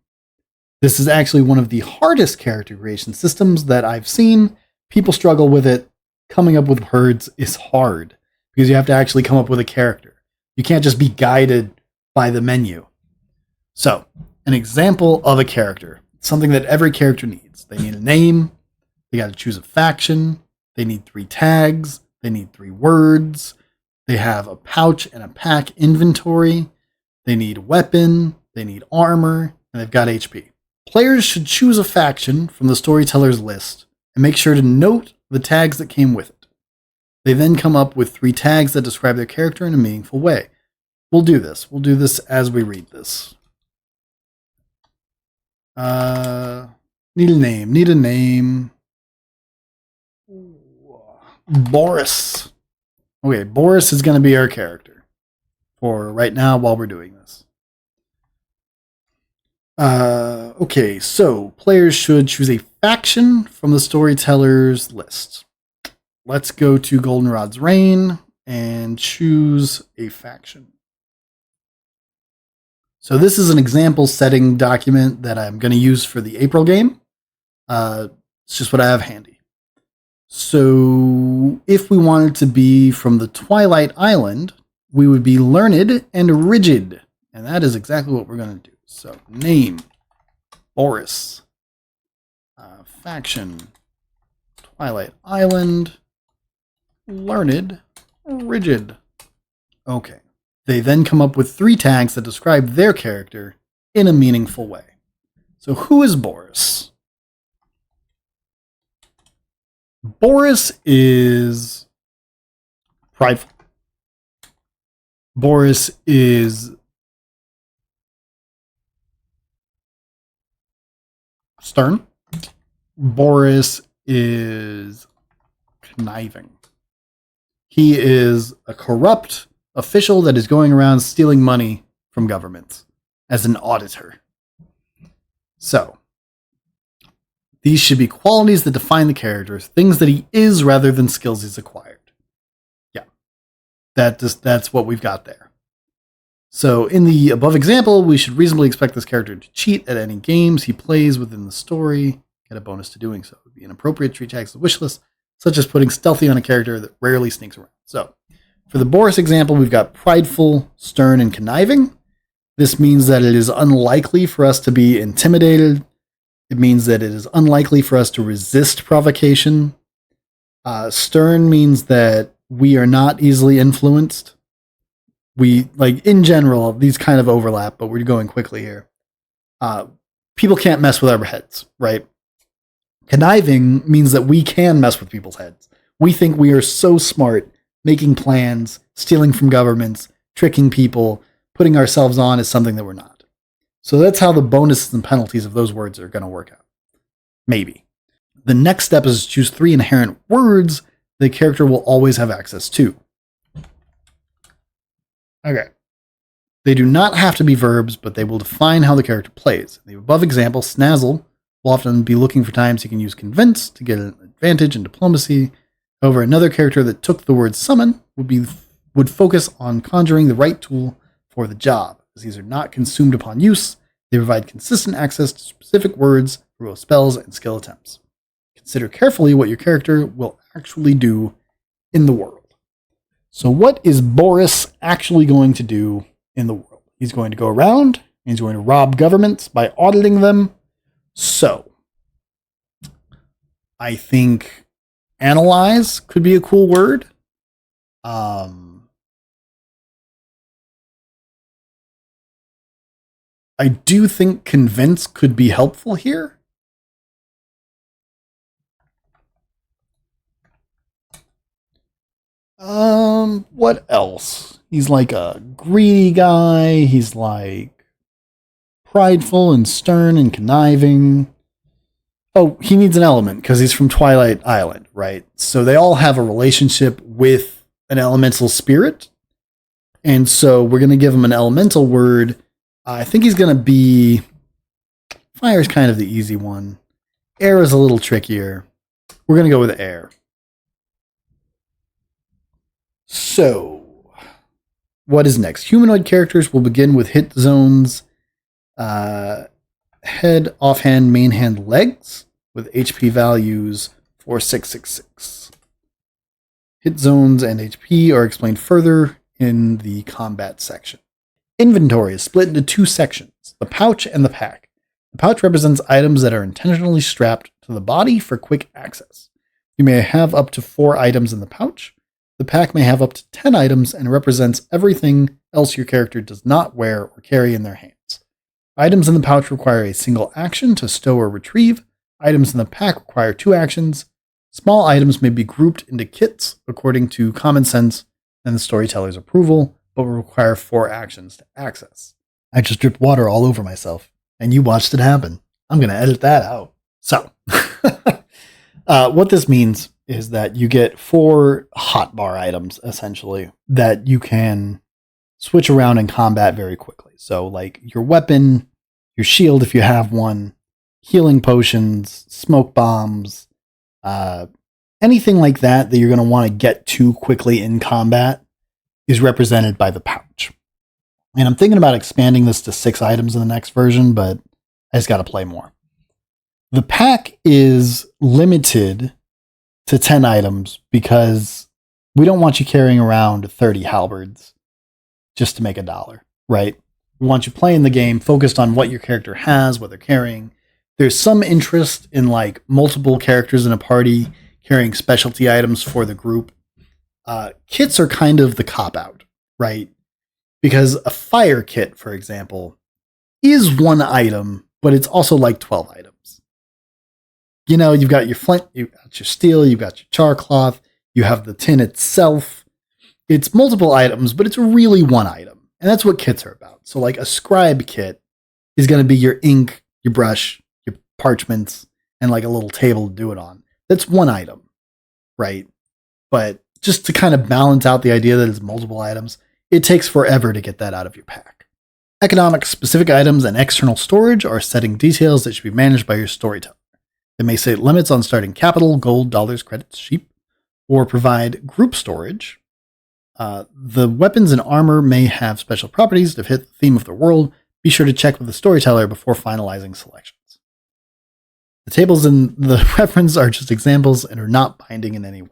This is actually one of the hardest character creation systems that I've seen. People struggle with it. Coming up with words is hard because you have to actually come up with a character. You can't just be guided by the menu. So, an example of a character, something that every character needs. They need a name, they got to choose a faction, they need 3 tags, they need 3 words, they have a pouch and a pack inventory, they need a weapon, they need armor, and they've got HP. Players should choose a faction from the storyteller's list and make sure to note the tags that came with it. They then come up with 3 tags that describe their character in a meaningful way. We'll do this. We'll do this as we read this. Need a name. Boris. Okay, Boris is going to be our character for right now while we're doing this. Okay, so players should choose a faction from the storyteller's list. Let's go to Goldenrod's Reign and choose a faction. So this is an example setting document that I'm going to use for the April game. It's just what I have handy. So if we wanted to be from the Twilight Island, we would be learned and rigid. And that is exactly what we're going to do. So name, Boris, faction, Twilight Island, learned, rigid. Okay. They then come up with 3 tags that describe their character in a meaningful way. So who is Boris? Boris is prideful. Boris is stern. Boris is conniving. He is a corrupt official that is going around stealing money from governments as an auditor. So, these should be qualities that define the character, things that he is rather than skills he's acquired. Yeah, that's what we've got there. So, in the above example, we should reasonably expect this character to cheat at any games he plays within the story, get a bonus to doing so. It would be inappropriate to treat tags as a wish list, such as putting stealthy on a character that rarely sneaks around. So, for the Boris example, we've got prideful, stern, and conniving. This means that it is unlikely for us to be intimidated. It means that it is unlikely for us to resist provocation. Stern means that we are not easily influenced. We, like, in general, these kind of overlap, but we're going quickly here. People can't mess with our heads, right? Conniving means that we can mess with people's heads. We think we are so smart, making plans, stealing from governments, tricking people, putting ourselves on as something that we're not. So that's how the bonuses and penalties of those words are going to work out. Maybe. The next step is to choose 3 inherent words the character will always have access to. Okay. They do not have to be verbs, but they will define how the character plays. In the above example, Snazzle will often be looking for times he can use convince to get an advantage in diplomacy. However, another character that took the word summon would focus on conjuring the right tool for the job. As these are not consumed upon use, they provide consistent access to specific words for both spells and skill attempts. Consider carefully what your character will actually do in the world. So what is Boris actually going to do in the world? He's going to go around, and he's going to rob governments by auditing them. So, I think analyze could be a cool word. I do think convince could be helpful here. What else? He's like a greedy guy. He's like prideful and stern and conniving. Oh, he needs an element because he's from Twilight Island, right? So they all have a relationship with an elemental spirit. And so we're going to give him an elemental word. I think he's going to be... Fire is kind of the easy one. Air is a little trickier. We're going to go with air. So, what is next? Humanoid characters will begin with hit zones. head, offhand, main hand, legs with HP values 4666. Hit zones and HP are explained further in the combat section. Inventory is split into two sections, the pouch and the pack. The pouch represents items that are intentionally strapped to the body for quick access. You may have up to 4 items in the pouch. The pack may have up to 10 items and represents everything else your character does not wear or carry in their hands. Items in the pouch require a single action to stow or retrieve. Items in the pack require 2 actions. Small items may be grouped into kits according to common sense and the storyteller's approval, but will require 4 actions to access. I just dripped water all over myself, and you watched it happen. I'm going to edit that out. So, what this means is that you get 4 hotbar items, essentially, that you can switch around in combat very quickly. So, like your weapon, your shield if you have one, healing potions, smoke bombs, anything like that that you're going to want to get to quickly in combat is represented by the pouch. And I'm thinking about expanding this to 6 items in the next version, but I just got to play more. The pack is limited to 10 items because we don't want you carrying around 30 halberds just to make $1, right? We want you playing the game focused on what your character has, what they're carrying. There's some interest in like multiple characters in a party carrying specialty items for the group. Kits are kind of the cop-out, right? Because a fire kit, for example, is 1 item, but it's also like 12 items. You know, you've got your flint, you've got your steel, you've got your char cloth, you have the tin itself. It's multiple items, but it's really 1 item. And that's what kits are about. So like a scribe kit is going to be your ink, your brush, your parchments, and like a little table to do it on. That's 1 item, right? But just to kind of balance out the idea that it's multiple items, it takes forever to get that out of your pack. Economic specific items and external storage are setting details that should be managed by your storyteller. They may set limits on starting capital, gold, dollars, credits, sheep, or provide group storage. The weapons and armor may have special properties to fit the theme of the world. Be sure to check with the storyteller before finalizing selections. The tables in the reference are just examples and are not binding in any way.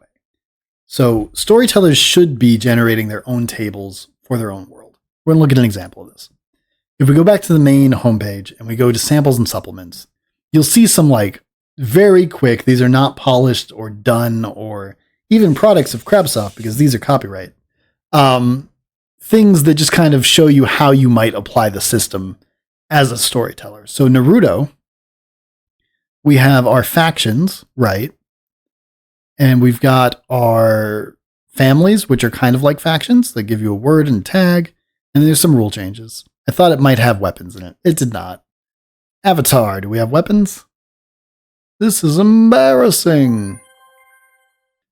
So storytellers should be generating their own tables for their own world. We're going to look at an example of this. If we go back to the main homepage and we go to samples and supplements, you'll see some like very quick, these are not polished or done or even products of Crabsoft because these are copyright. Things that just kind of show you how you might apply the system as a storyteller. So Naruto, we have our factions, right? And we've got our families, which are kind of like factions. They give you a word and tag, and there's some rule changes. I thought it might have weapons in it. It did not. Avatar, do we have weapons? This is embarrassing.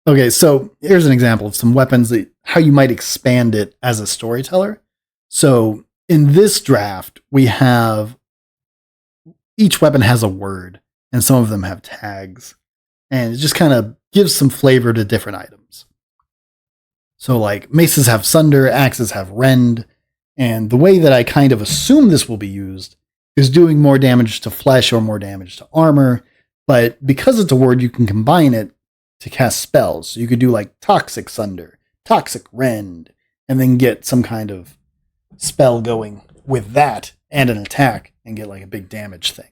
Okay, so here's an example of some weapons that how you might expand it as a storyteller. So in this draft, we have each weapon has a word, and some of them have tags. And it just kind of gives some flavor to different items. So like maces have sunder, axes have rend, and the way that I kind of assume this will be used is doing more damage to flesh or more damage to armor, but because it's a word, you can combine it to cast spells. So you could do like toxic sunder, toxic rend, and then get some kind of spell going with that and an attack and get like a big damage thing.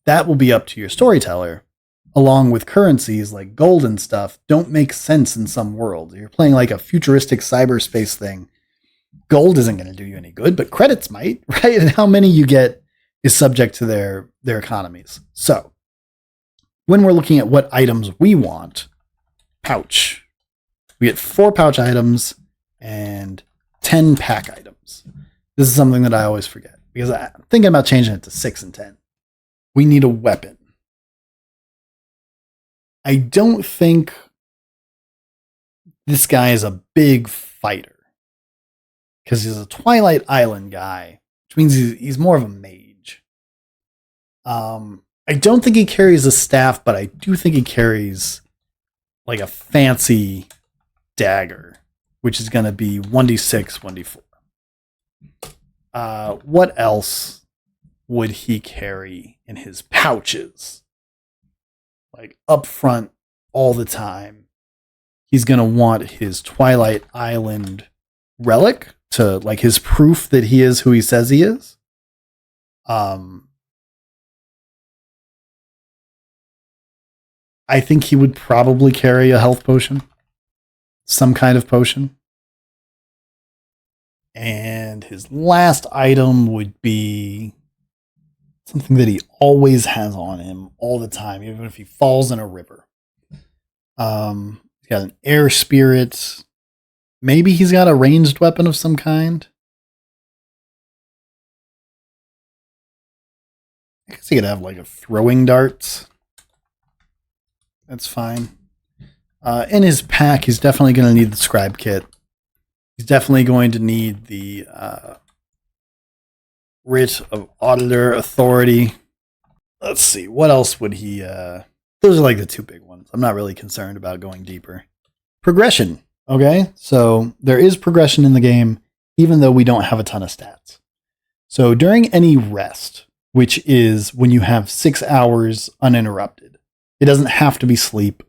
That will be up to your storyteller. Along with currencies like gold and stuff, don't make sense in some worlds. You're playing like a futuristic cyberspace thing. Gold isn't going to do you any good, but credits might, right? And how many you get is subject to their economies. So when we're looking at what items we want, pouch. We get 4 pouch items and 10 pack items. This is something that I always forget because I'm thinking about changing it to 6 and 10. We need a weapon. I don't think this guy is a big fighter because he's a Twilight Island guy, which means he's more of a mage. I don't think he carries a staff, but I do think he carries like a fancy dagger, which is going to be 1d6, 1d4. What else would he carry in his pouches? Like up front all the time. He's going to want his Twilight Island relic to like his proof that he is who he says he is. I think he would probably carry a health potion, some kind of potion. And his last item would be something that he always has on him all the time, even if he falls in a river. He's got an air spirit. Maybe he's got a ranged weapon of some kind. I guess he could have like a throwing darts. That's fine. In his pack, he's definitely going to need the scribe kit. He's definitely going to need the writ of auditor authority. Let's see. What else would he... those are like the two big ones. I'm not really concerned about going deeper. Progression. Okay, so there is progression in the game, even though we don't have a ton of stats. So during any rest, which is when you have 6 hours uninterrupted, it doesn't have to be sleep.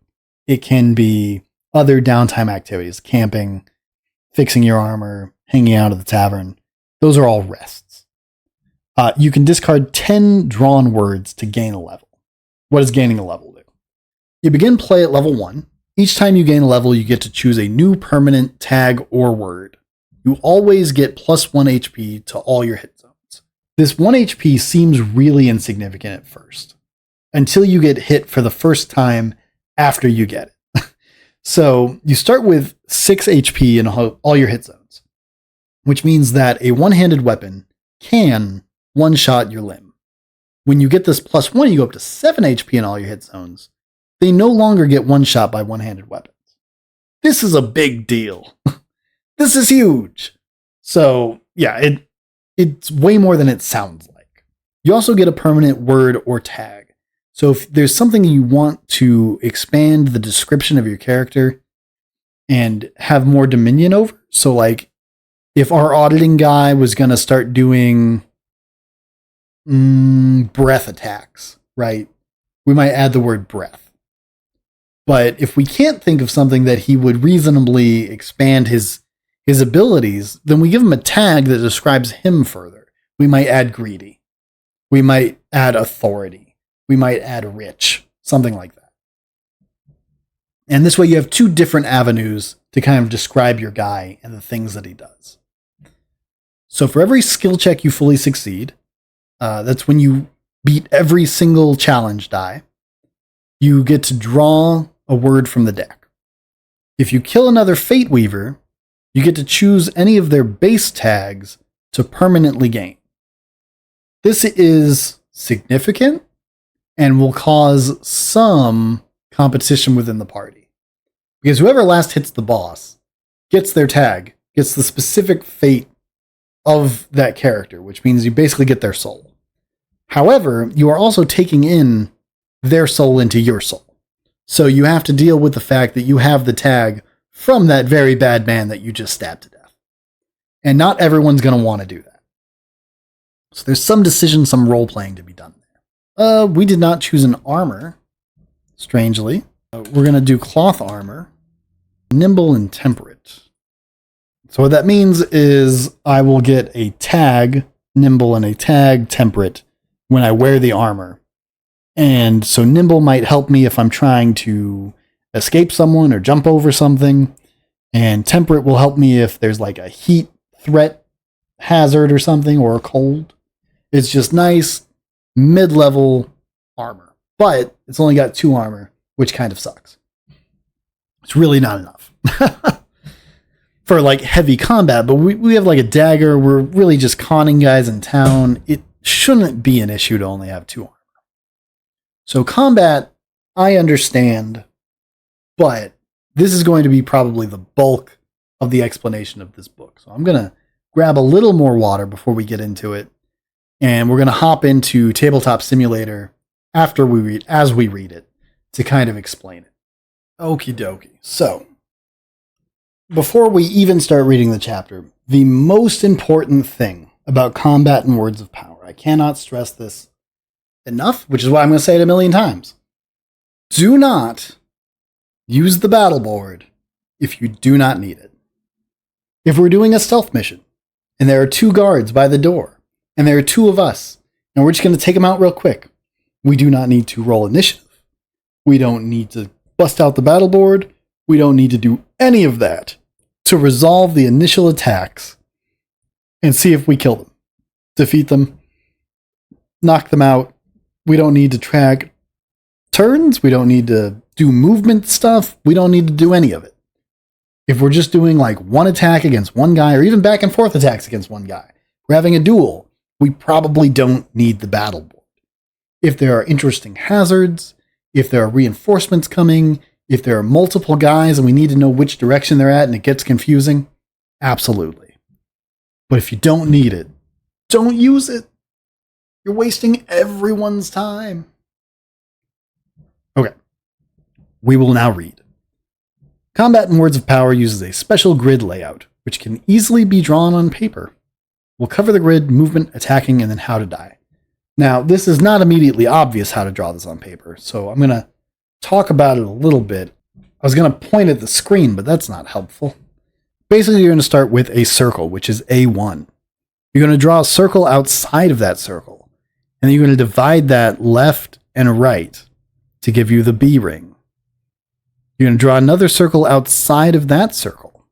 It can be other downtime activities, camping, fixing your armor, hanging out at the tavern. Those are all rests. You can discard 10 drawn words to gain a level. What does gaining a level do? You begin play at level 1. Each time you gain a level, you get to choose a new permanent tag or word. You always get plus 1 HP to all your hit zones. This 1 HP seems really insignificant at first, until you get hit for the first time after you get it. So you start with 6 HP in all your hit zones, which means that a one-handed weapon can one-shot your limb. When you get this plus 1, you go up to 7 HP in all your hit zones. They no longer get one-shot by one-handed weapons. This is a big deal. This is huge. So, yeah, it's way more than it sounds like. You also get a permanent word or tag. So if there's something you want to expand the description of your character and have more dominion over, so like if our auditing guy was going to start doing breath attacks, right? We might add the word breath. But if we can't think of something that he would reasonably expand his abilities, then we give him a tag that describes him further. We might add greedy. We might add authority. We might add rich. Something like that. And this way you have 2 different avenues to kind of describe your guy and the things that he does. So for every skill check you fully succeed, that's when you beat every single challenge die, you get to draw a word from the deck. If you kill another Fate Weaver, you get to choose any of their base tags to permanently gain. This is significant and will cause some competition within the party. Because whoever last hits the boss gets their tag, gets the specific fate of that character, which means you basically get their soul. However, you are also taking in their soul into your soul. So you have to deal with the fact that you have the tag from that very bad man that you just stabbed to death. And not everyone's going to want to do that. So there's some decision, some role-playing to be done there. We did not choose an armor, strangely. We're going to do cloth armor, nimble and temperate. So what that means is I will get a tag nimble and a tag temperate when I wear the armor. And so nimble might help me if I'm trying to escape someone or jump over something. And temperate will help me if there's like a heat threat hazard or something, or a cold. It's just nice mid-level armor. But it's only got 2 armor, which kind of sucks. It's really not enough. For like heavy combat, but we have like a dagger. We're really just conning guys in town. It shouldn't be an issue to only have 2 armor. So combat, I understand, but this is going to be probably the bulk of the explanation of this book. So I'm going to grab a little more water before we get into it, and we're going to hop into Tabletop Simulator as we read it, to kind of explain it. Okie dokie. So, before we even start reading the chapter, the most important thing about combat and Words of Power, I cannot stress this enough, which is why I'm going to say it a million times. Do not use the battle board if you do not need it. If we're doing a stealth mission, and there are 2 guards by the door, and there are 2 of us, and we're just going to take them out real quick, we do not need to roll initiative. We don't need to bust out the battle board. We don't need to do any of that to resolve the initial attacks and see if we kill them, defeat them, knock them out. We don't need to track turns. We don't need to do movement stuff. We don't need to do any of it. If we're just doing like one attack against one guy, or even back and forth attacks against one guy, we're having a duel, we probably don't need the battle board. If there are interesting hazards, if there are reinforcements coming, if there are multiple guys and we need to know which direction they're at and it gets confusing, absolutely. But if you don't need it, don't use it. You're wasting everyone's time. Okay, we will now read. Combat in Words of Power uses a special grid layout, which can easily be drawn on paper. We'll cover the grid, movement, attacking, and then how to die. Now, this is not immediately obvious how to draw this on paper, so I'm going to talk about it a little bit. I was going to point at the screen, but that's not helpful. Basically, you're going to start with a circle, which is A1. You're going to draw a circle outside of that circle, and then you're going to divide that left and right to give you the B ring. You're going to draw another circle outside of that circle.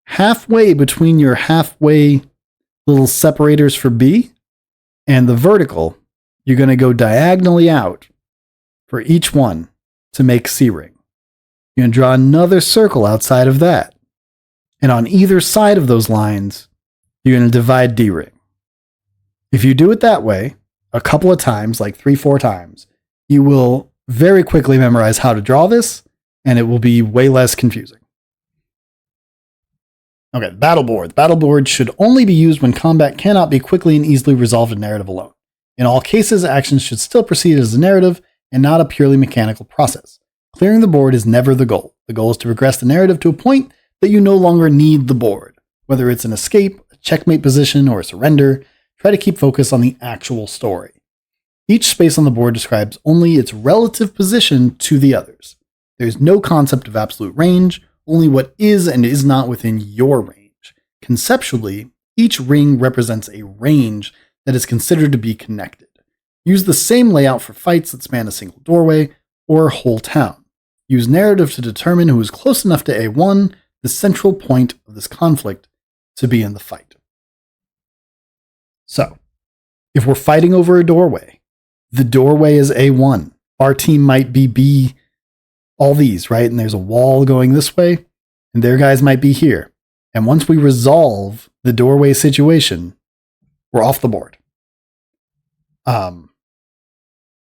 Halfway between your halfway little separators for B and the vertical, you're going to go diagonally out for each one to make C ring. You're going to draw another circle outside of that. And on either side of those lines, you're going to divide D ring. If you do it that way a couple of times, like 3-4 times, you will very quickly memorize how to draw this, and it will be way less confusing. Okay, battle board. The battle board should only be used when combat cannot be quickly and easily resolved in narrative alone. In all cases, actions should still proceed as a narrative and not a purely mechanical process. Clearing the board is never the goal. The goal is to progress the narrative to a point that you no longer need the board. Whether it's an escape, a checkmate position, or a surrender, try to keep focus on the actual story. Each space on the board describes only its relative position to the others. There's no concept of absolute range, only what is and is not within your range. Conceptually, each ring represents a range that is considered to be connected. Use the same layout for fights that span a single doorway or a whole town. Use narrative to determine who is close enough to A1, the central point of this conflict, to be in the fight. So, if we're fighting over a doorway, the doorway is A1. Our team might be B, all these, right? And there's a wall going this way, and their guys might be here. And once we resolve the doorway situation, we're off the board.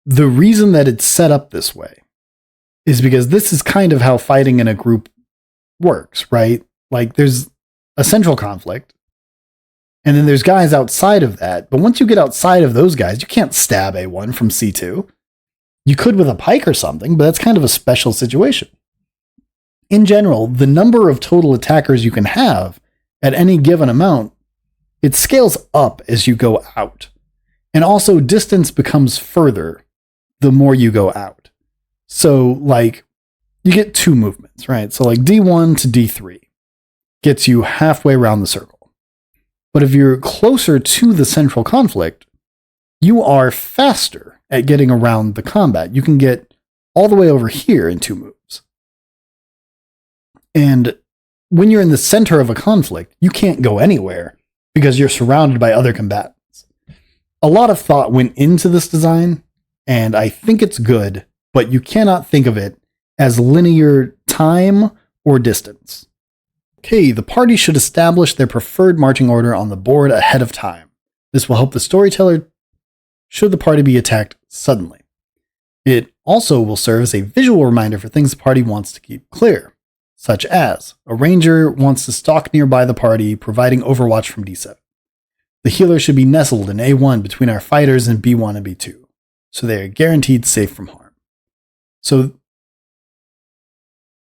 The reason that it's set up this way is because this is kind of how fighting in a group works, right? Like there's a central conflict, and then there's guys outside of that. But once you get outside of those guys, you can't stab A1 from C2. You could with a pike or something, but that's kind of a special situation. In general, the number of total attackers you can have at any given amount, it scales up as you go out. And also distance becomes further the more you go out. So like you get 2 movements, right? So like D1 to D3 gets you halfway around the circle. But if you're closer to the central conflict, you are faster at getting around the combat. You can get all the way over here in 2 moves. And when you're in the center of a conflict, you can't go anywhere because you're surrounded by other combatants. A lot of thought went into this design, and I think it's good, but you cannot think of it as linear time or distance. Okay, the party should establish their preferred marching order on the board ahead of time. This will help the storyteller should the party be attacked suddenly. It also will serve as a visual reminder for things the party wants to keep clear, such as a ranger wants to stalk nearby the party, providing overwatch from D7. The healer should be nestled in A1 between our fighters and B1 and B2, so they are guaranteed safe from harm. So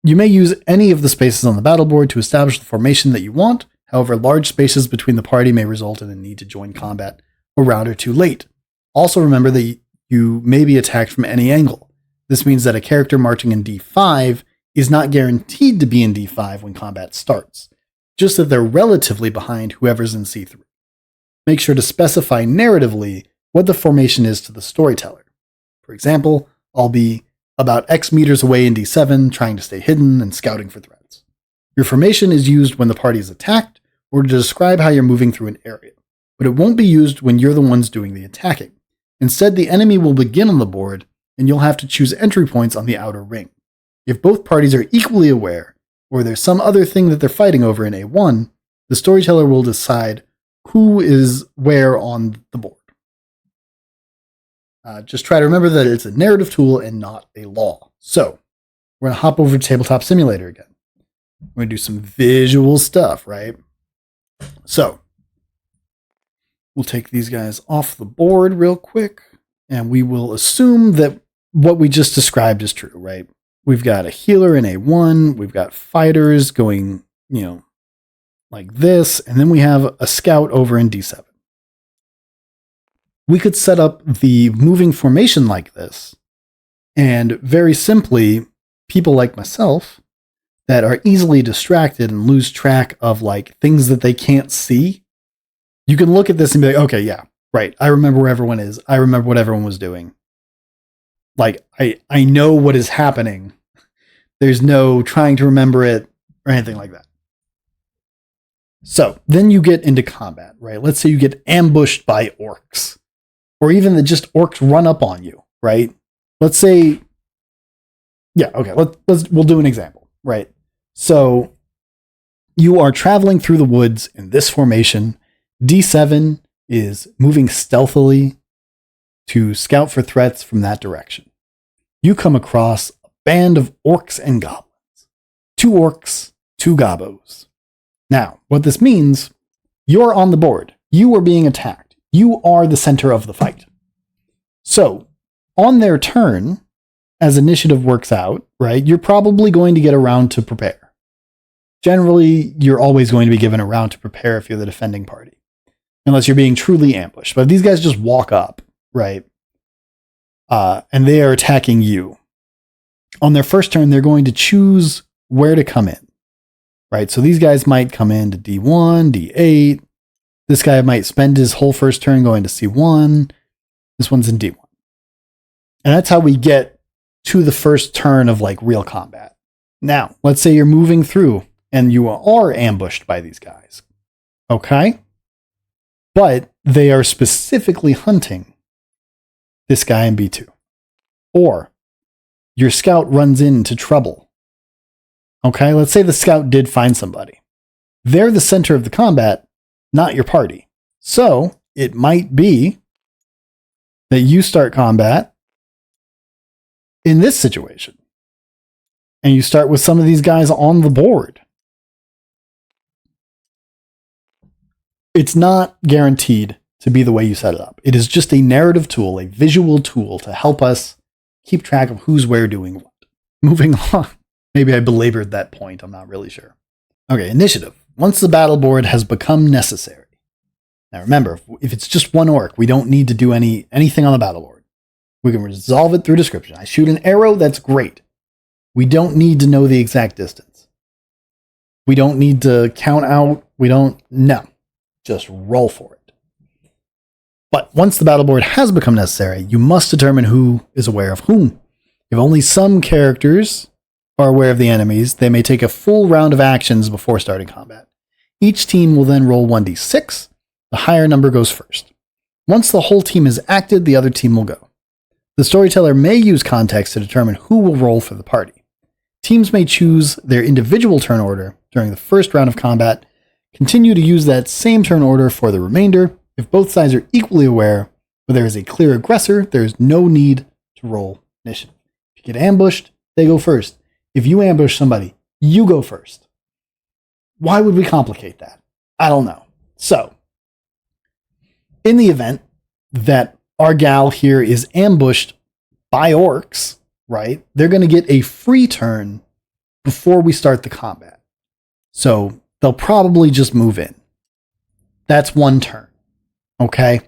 you may use any of the spaces on the battle board to establish the formation that you want. However, large spaces between the party may result in a need to join combat a round or two late. Also remember that you may be attacked from any angle. This means that a character marching in D5 is not guaranteed to be in D5 when combat starts, just that they're relatively behind whoever's in C3. Make sure to specify narratively what the formation is to the storyteller. For example, I'll be about X meters away in D7, trying to stay hidden and scouting for threats. Your formation is used when the party is attacked or to describe how you're moving through an area, but it won't be used when you're the ones doing the attacking. Instead, the enemy will begin on the board, and you'll have to choose entry points on the outer ring. If both parties are equally aware, or there's some other thing that they're fighting over in A1, the storyteller will decide who is where on the board. Just try to remember that it's a narrative tool and not a law. So, we're going to hop over to Tabletop Simulator again. We're going to do some visual stuff, right? So, we'll take these guys off the board real quick, and we will assume that what we just described is true, right? We've got a healer in A1, we've got fighters going, like this, and then we have a scout over in D7. We could set up the moving formation like this, and very simply, people like myself that are easily distracted and lose track of like things that they can't see, you can look at this and be like, okay, yeah, right. I remember where everyone is. I remember what everyone was doing. Like, I know what is happening. There's no trying to remember it or anything like that. So then you get into combat, right? Let's say you get ambushed by orcs, or even that just orcs run up on you, right? Let's say, yeah, okay, we'll do an example, right? So you are traveling through the woods in this formation. D7 is moving stealthily to scout for threats from that direction. You come across a band of orcs and goblins. 2 orcs, 2 gobos. Now, what this means, you're on the board. You are being attacked. You are the center of the fight. So, on their turn, as initiative works out, right, you're probably going to get a round to prepare. Generally, you're always going to be given a round to prepare if you're the defending party, unless you're being truly ambushed. But if these guys just walk up, right, and they are attacking you, on their first turn, they're going to choose where to come in, right? So these guys might come into D1, D8. This guy might spend his whole first turn going to C1. This one's in D1. And that's how we get to the first turn of like real combat. Now, let's say you're moving through and you are ambushed by these guys. Okay? But they are specifically hunting this guy in B2. Or your scout runs into trouble. Okay? Let's say the scout did find somebody. They're the center of the combat, not your party. So it might be that you start combat in this situation. And you start with some of these guys on the board. It's not guaranteed to be the way you set it up. It is just a narrative tool, a visual tool to help us keep track of who's where doing what. Moving on. Maybe I belabored that point. I'm not really sure. Okay, initiative. Once the battle board has become necessary. Now remember, if it's just one orc, we don't need to do anything on the battle board. We can resolve it through description. I shoot an arrow, that's great. We don't need to know the exact distance. We don't need to count out. No. Just roll for it. But once the battle board has become necessary, you must determine who is aware of whom. If only some characters are aware of the enemies, they may take a full round of actions before starting combat. Each team will then roll 1d6. The higher number goes first. Once the whole team is acted, the other team will go. The storyteller may use context to determine who will roll for the party. Teams may choose their individual turn order during the first round of combat, continue to use that same turn order for the remainder. If both sides are equally aware where there is a clear aggressor, there is no need to roll initiative. If you get ambushed, they go first. If you ambush somebody, you go first. Why would we complicate that? I don't know. So, in the event that our gal here is ambushed by orcs, right, they're going to get a free turn before we start the combat. So they'll probably just move in. That's one turn. Okay?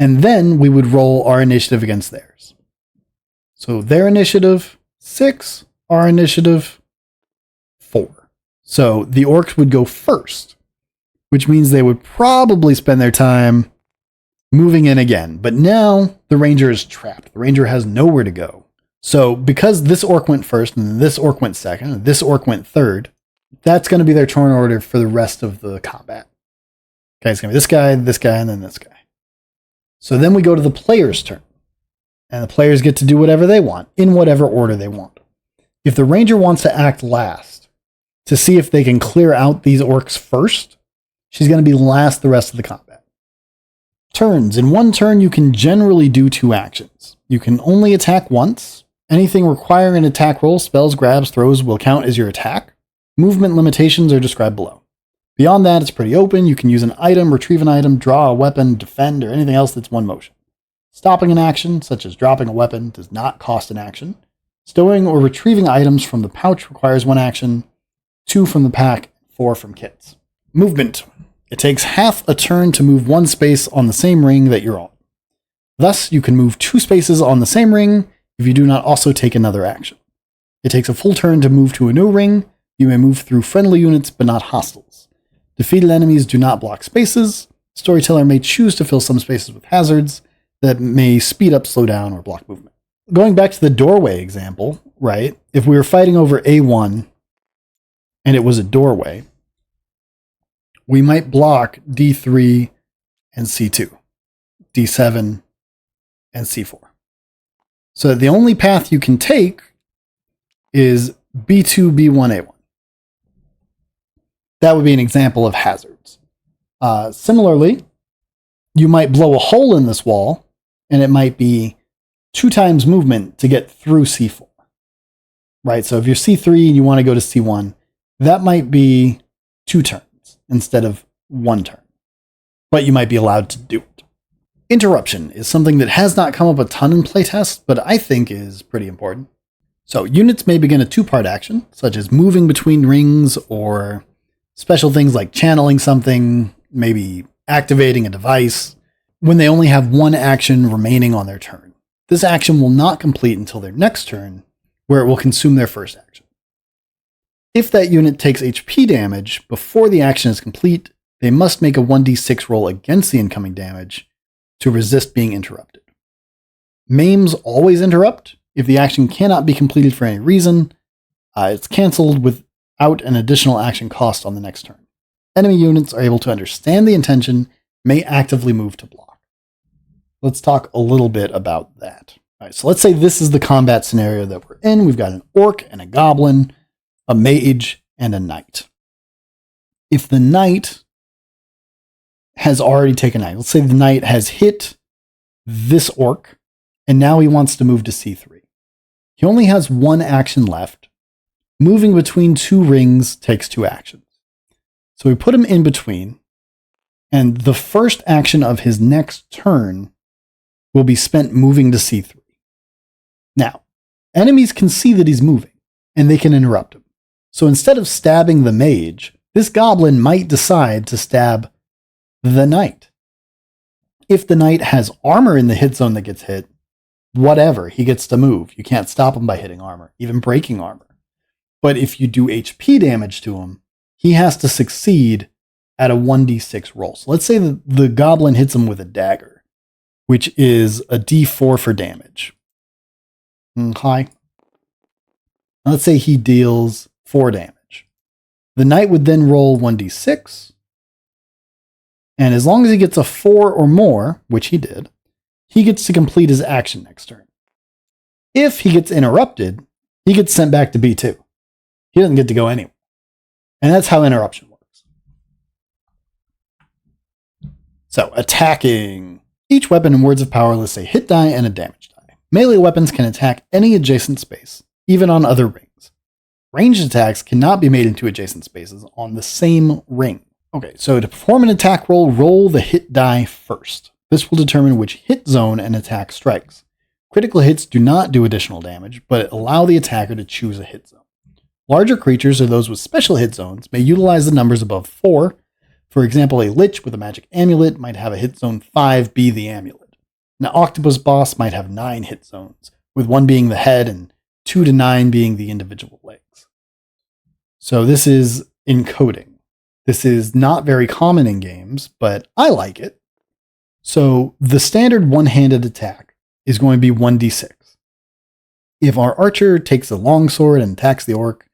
And then we would roll our initiative against theirs. So their initiative, 6, our initiative, 4. So the orcs would go first, which means they would probably spend their time moving in again. But now the ranger is trapped. The ranger has nowhere to go. So because this orc went first, and this orc went second, and this orc went third, that's going to be their turn order for the rest of the combat. Okay, it's going to be this guy, and then this guy. So then we go to the player's turn. And the players get to do whatever they want, in whatever order they want. If the ranger wants to act last, to see if they can clear out these orcs first, she's going to be last the rest of the combat. Turns. In one turn, you can generally do 2 actions. You can only attack once. Anything requiring an attack roll, spells, grabs, throws, will count as your attack. Movement limitations are described below. Beyond that, it's pretty open. You can use an item, retrieve an item, draw a weapon, defend, or anything else that's one motion. Stopping an action, such as dropping a weapon, does not cost an action. Stowing or retrieving items from the pouch requires 1 action, 2 from the pack, 4 from kits. Movement. It takes half a turn to move 1 space on the same ring that you're on. Thus, you can move 2 spaces on the same ring if you do not also take another action. It takes a full turn to move to a new ring. You may move through friendly units, but not hostiles. Defeated enemies do not block spaces. Storyteller may choose to fill some spaces with hazards that may speed up, slow down, or block movement. Going back to the doorway example, right? If we were fighting over A1 and it was a doorway, we might block D3 and C2, D7 and C4. So the only path you can take is B2, B1, A1. That would be an example of hazards. Similarly, you might blow a hole in this wall, and it might be 2 times movement to get through C4. Right? So if you're C3 and you want to go to C1, that might be 2 turns instead of 1 turn. But you might be allowed to do it. Interruption is something that has not come up a ton in playtest, but I think is pretty important. So units may begin a 2-part action, such as moving between rings or special things like channeling something, maybe activating a device, when they only have 1 action remaining on their turn. This action will not complete until their next turn, where it will consume their first action. If that unit takes HP damage before the action is complete, they must make a 1d6 roll against the incoming damage to resist being interrupted. Maims always interrupt. If the action cannot be completed for any reason, it's cancelled without an additional action cost on the next turn. Enemy units are able to understand the intention, may actively move to block. Let's talk a little bit about that. All right, so let's say this is the combat scenario that we're in. We've got an orc and a goblin, a mage, and a knight. If the knight has already taken action, let's say the knight has hit this orc, and now he wants to move to C3. He only has 1 action left. Moving between 2 rings takes 2 actions. So we put him in between, and the first action of his next turn will be spent moving to C3. Now, enemies can see that he's moving, and they can interrupt him. So instead of stabbing the mage, this goblin might decide to stab the knight. If the knight has armor in the hit zone that gets hit, whatever, he gets to move. You can't stop him by hitting armor, even breaking armor. But if you do HP damage to him, he has to succeed at a 1d6 roll. So let's say that the goblin hits him with a dagger, which is a d4 for damage. High. Let's say he deals 4 damage. The knight would then roll 1d6, and as long as he gets a 4 or more, which he did, he gets to complete his action next turn. If he gets interrupted, he gets sent back to B2. He doesn't get to go anywhere. And that's how interruption works. So, attacking. Each weapon in Words of Power lists a hit die and a damage die. Melee weapons can attack any adjacent space, even on other rings. Ranged attacks cannot be made into adjacent spaces on the same ring. Okay, so to perform an attack roll, roll the hit die first. This will determine which hit zone an attack strikes. Critical hits do not do additional damage, but allow the attacker to choose a hit zone. Larger creatures or those with special hit zones may utilize the numbers above 4. For example, a lich with a magic amulet might have a hit zone 5 be the amulet. An octopus boss might have 9 hit zones, with 1 being the head and 2 to 9 being the individual legs. So this is encoding. This is not very common in games, but I like it. So the standard one-handed attack is going to be 1d6. If our archer takes a longsword and attacks the orc,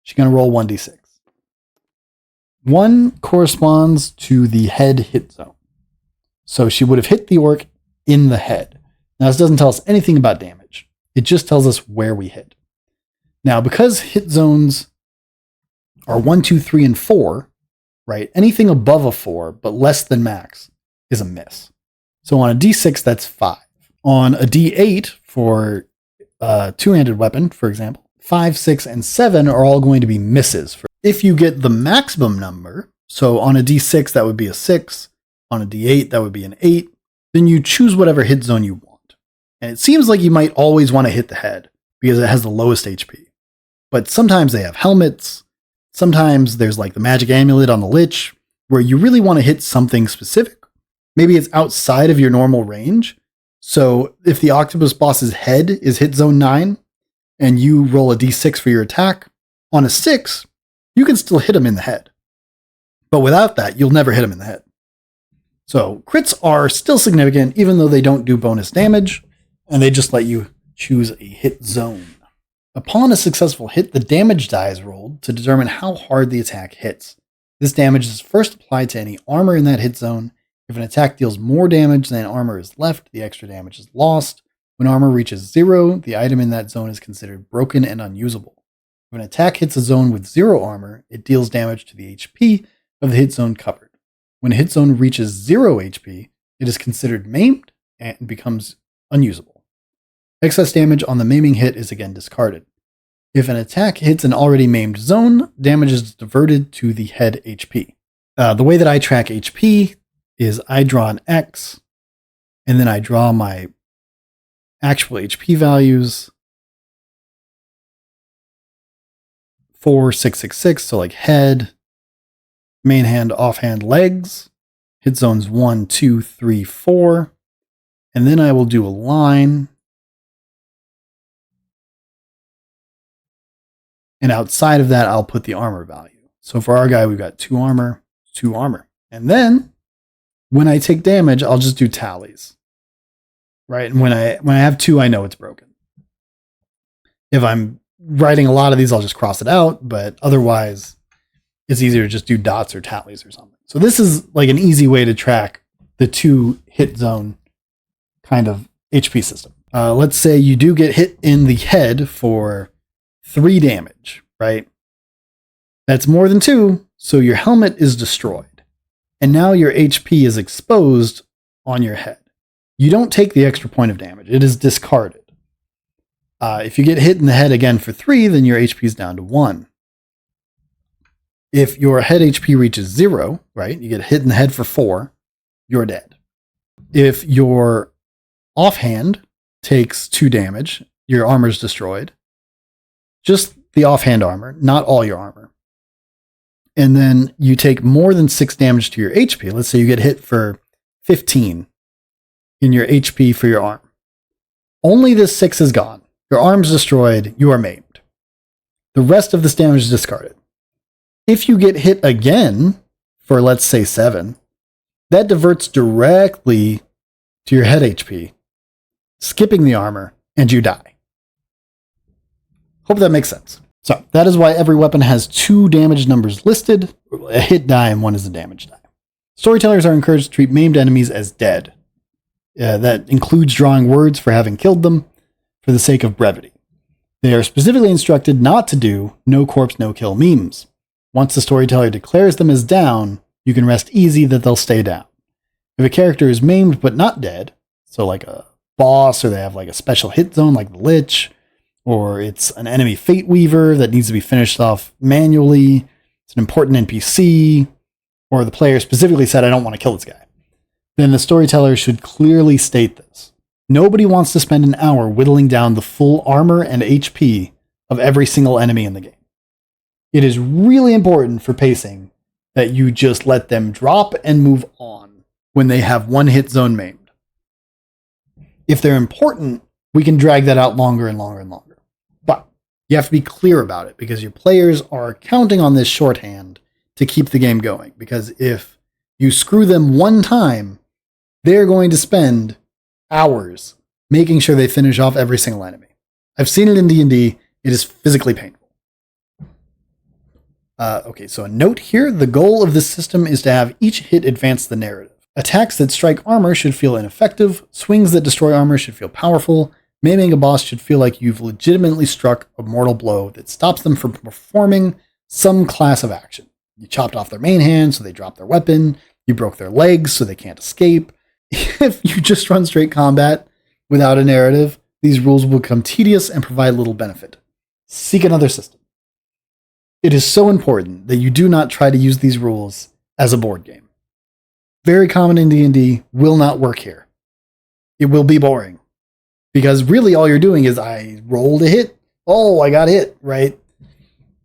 she's going to roll 1d6. 1 corresponds to the head hit zone. So she would have hit the orc in the head. Now, this doesn't tell us anything about damage. It just tells us where we hit. Now, because hit zones are 1, 2, 3, and 4, right? Anything above a 4, but less than max, is a miss. So on a d6, that's 5. On a d8 for a two-handed weapon, for example, 5, 6, and 7 are all going to be misses. If you get the maximum number, so on a d6, that would be a 6. On a d8, that would be an 8. Then you choose whatever hit zone you want. And it seems like you might always want to hit the head because it has the lowest HP. But sometimes they have helmets. Sometimes there's like the magic amulet on the Lich where you really want to hit something specific. Maybe it's outside of your normal range. So if the octopus boss's head is hit zone 9 and you roll a d6 for your attack, on a 6, you can still hit him in the head. But without that, you'll never hit him in the head. So crits are still significant even though they don't do bonus damage and they just let you choose a hit zone. Upon a successful hit, the damage die is rolled to determine how hard the attack hits. This damage is first applied to any armor in that hit zone. If an attack deals more damage than armor is left, the extra damage is lost. When armor reaches 0, the item in that zone is considered broken and unusable. If an attack hits a zone with 0 armor, it deals damage to the HP of the hit zone covered. When a hit zone reaches 0 HP, it is considered maimed and becomes unusable. Excess damage on the maiming hit is again discarded. If an attack hits an already maimed zone, damage is diverted to the head HP. The way that I track HP is I draw an X, and then I draw my actual HP values. 4, 6, 6, 6, so like head, main hand, offhand, legs, hit zones 1, 2, 3, 4, and then I will do a line. And outside of that, I'll put the armor value. So for our guy, we've got 2 armor, 2 armor. And then when I take damage, I'll just do tallies. Right? And when I have 2, I know it's broken. If I'm writing a lot of these, I'll just cross it out, but otherwise it's easier to just do dots or tallies or something. So this is like an easy way to track the 2 hit zone kind of HP system. Let's say you do get hit in the head for 3 damage, right? That's more than 2, so your helmet is destroyed. And now your HP is exposed on your head. You don't take the extra point of damage. It is discarded. If you get hit in the head again for 3, then your HP is down to 1. If your head HP reaches 0, right, you get hit in the head for 4, you're dead. If your offhand takes 2 damage, your armor is destroyed. Just the offhand armor, not all your armor. And then you take more than 6 damage to your HP. Let's say you get hit for 15 in your HP for your arm. Only this 6 is gone. Your arm's destroyed. You are maimed. The rest of this damage is discarded. If you get hit again for, let's say, 7, that diverts directly to your head HP, skipping the armor, and you die. Hope that makes sense. So that is why every weapon has 2 damage numbers listed, a hit die and 1 is a damage die. Storytellers are encouraged to treat maimed enemies as dead. That includes drawing words for having killed them for the sake of brevity. They are specifically instructed not to do no corpse, no kill memes. Once the storyteller declares them as down, you can rest easy that they'll stay down. If a character is maimed but not dead, so like a boss or they have like a special hit zone like the Lich, or it's an enemy Fate Weaver that needs to be finished off manually, it's an important NPC, or the player specifically said, I don't want to kill this guy, then the storyteller should clearly state this. Nobody wants to spend an hour whittling down the full armor and HP of every single enemy in the game. It is really important for pacing that you just let them drop and move on when they have 1 hit zone maimed. If they're important, we can drag that out longer and longer and longer. But you have to be clear about it because your players are counting on this shorthand to keep the game going. Because if you screw them one time, they're going to spend hours making sure they finish off every single enemy. I've seen it in D&D. It is physically painful. Okay, so a note here. The goal of this system is to have each hit advance the narrative. Attacks that strike armor should feel ineffective. Swings that destroy armor should feel powerful. Maiming a boss should feel like you've legitimately struck a mortal blow that stops them from performing some class of action. You chopped off their main hand, so they drop their weapon. You broke their legs, so they can't escape. If you just run straight combat without a narrative, these rules will become tedious and provide little benefit. Seek another system. It is so important that you do not try to use these rules as a board game. Very common in D&D, will not work here. It will be boring. Because really all you're doing is, I rolled a hit. Oh, I got hit, right?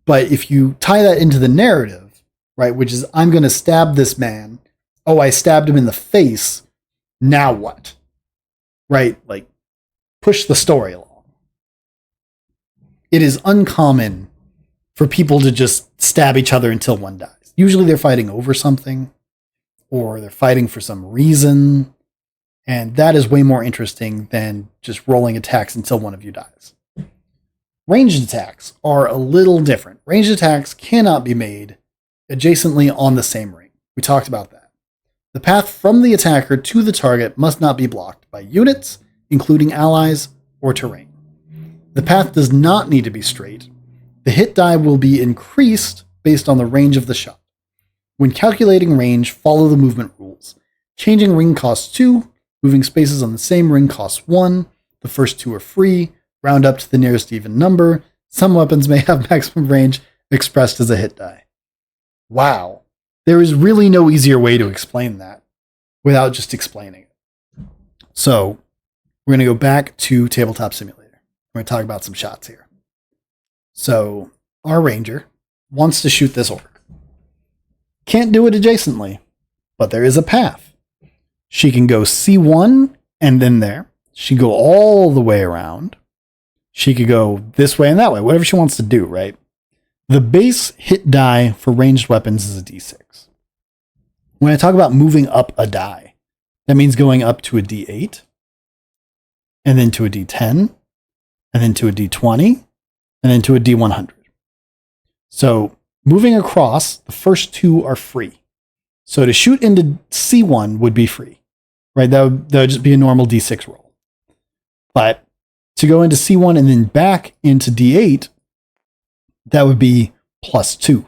But if you tie that into the narrative, right, which is, I'm going to stab this man. Oh, I stabbed him in the face. Now what? Right? Like, push the story along. It is uncommon for people to just stab each other until one dies. Usually they're fighting over something, or they're fighting for some reason, and that is way more interesting than just rolling attacks until one of you dies. Ranged attacks are a little different. Ranged attacks cannot be made adjacently on the same ring. We talked about that. The path from the attacker to the target must not be blocked by units, including allies or terrain. The path does not need to be straight. The hit die will be increased based on the range of the shot. When calculating range, follow the movement rules. Changing ring costs 2, moving spaces on the same ring costs 1, the first 2 are free, round up to the nearest even number. Some weapons may have maximum range expressed as a hit die. Wow. There is really no easier way to explain that without just explaining it. So, we're going to go back to Tabletop Simulator. We're going to talk about some shots here. So, our ranger wants to shoot this orc. Can't do it adjacently, but there is a path. She can go C1 and then there. She can go all the way around. She could go this way and that way, whatever she wants to do, right? The base hit die for ranged weapons is a D6. When I talk about moving up a die, that means going up to a D8, and then to a D10, and then to a D20, and then to a D100. So moving across, the first 2 are free. So to shoot into C1 would be free, right? That would just be a normal D6 roll. But to go into C1 and then back into D8, that would be +2.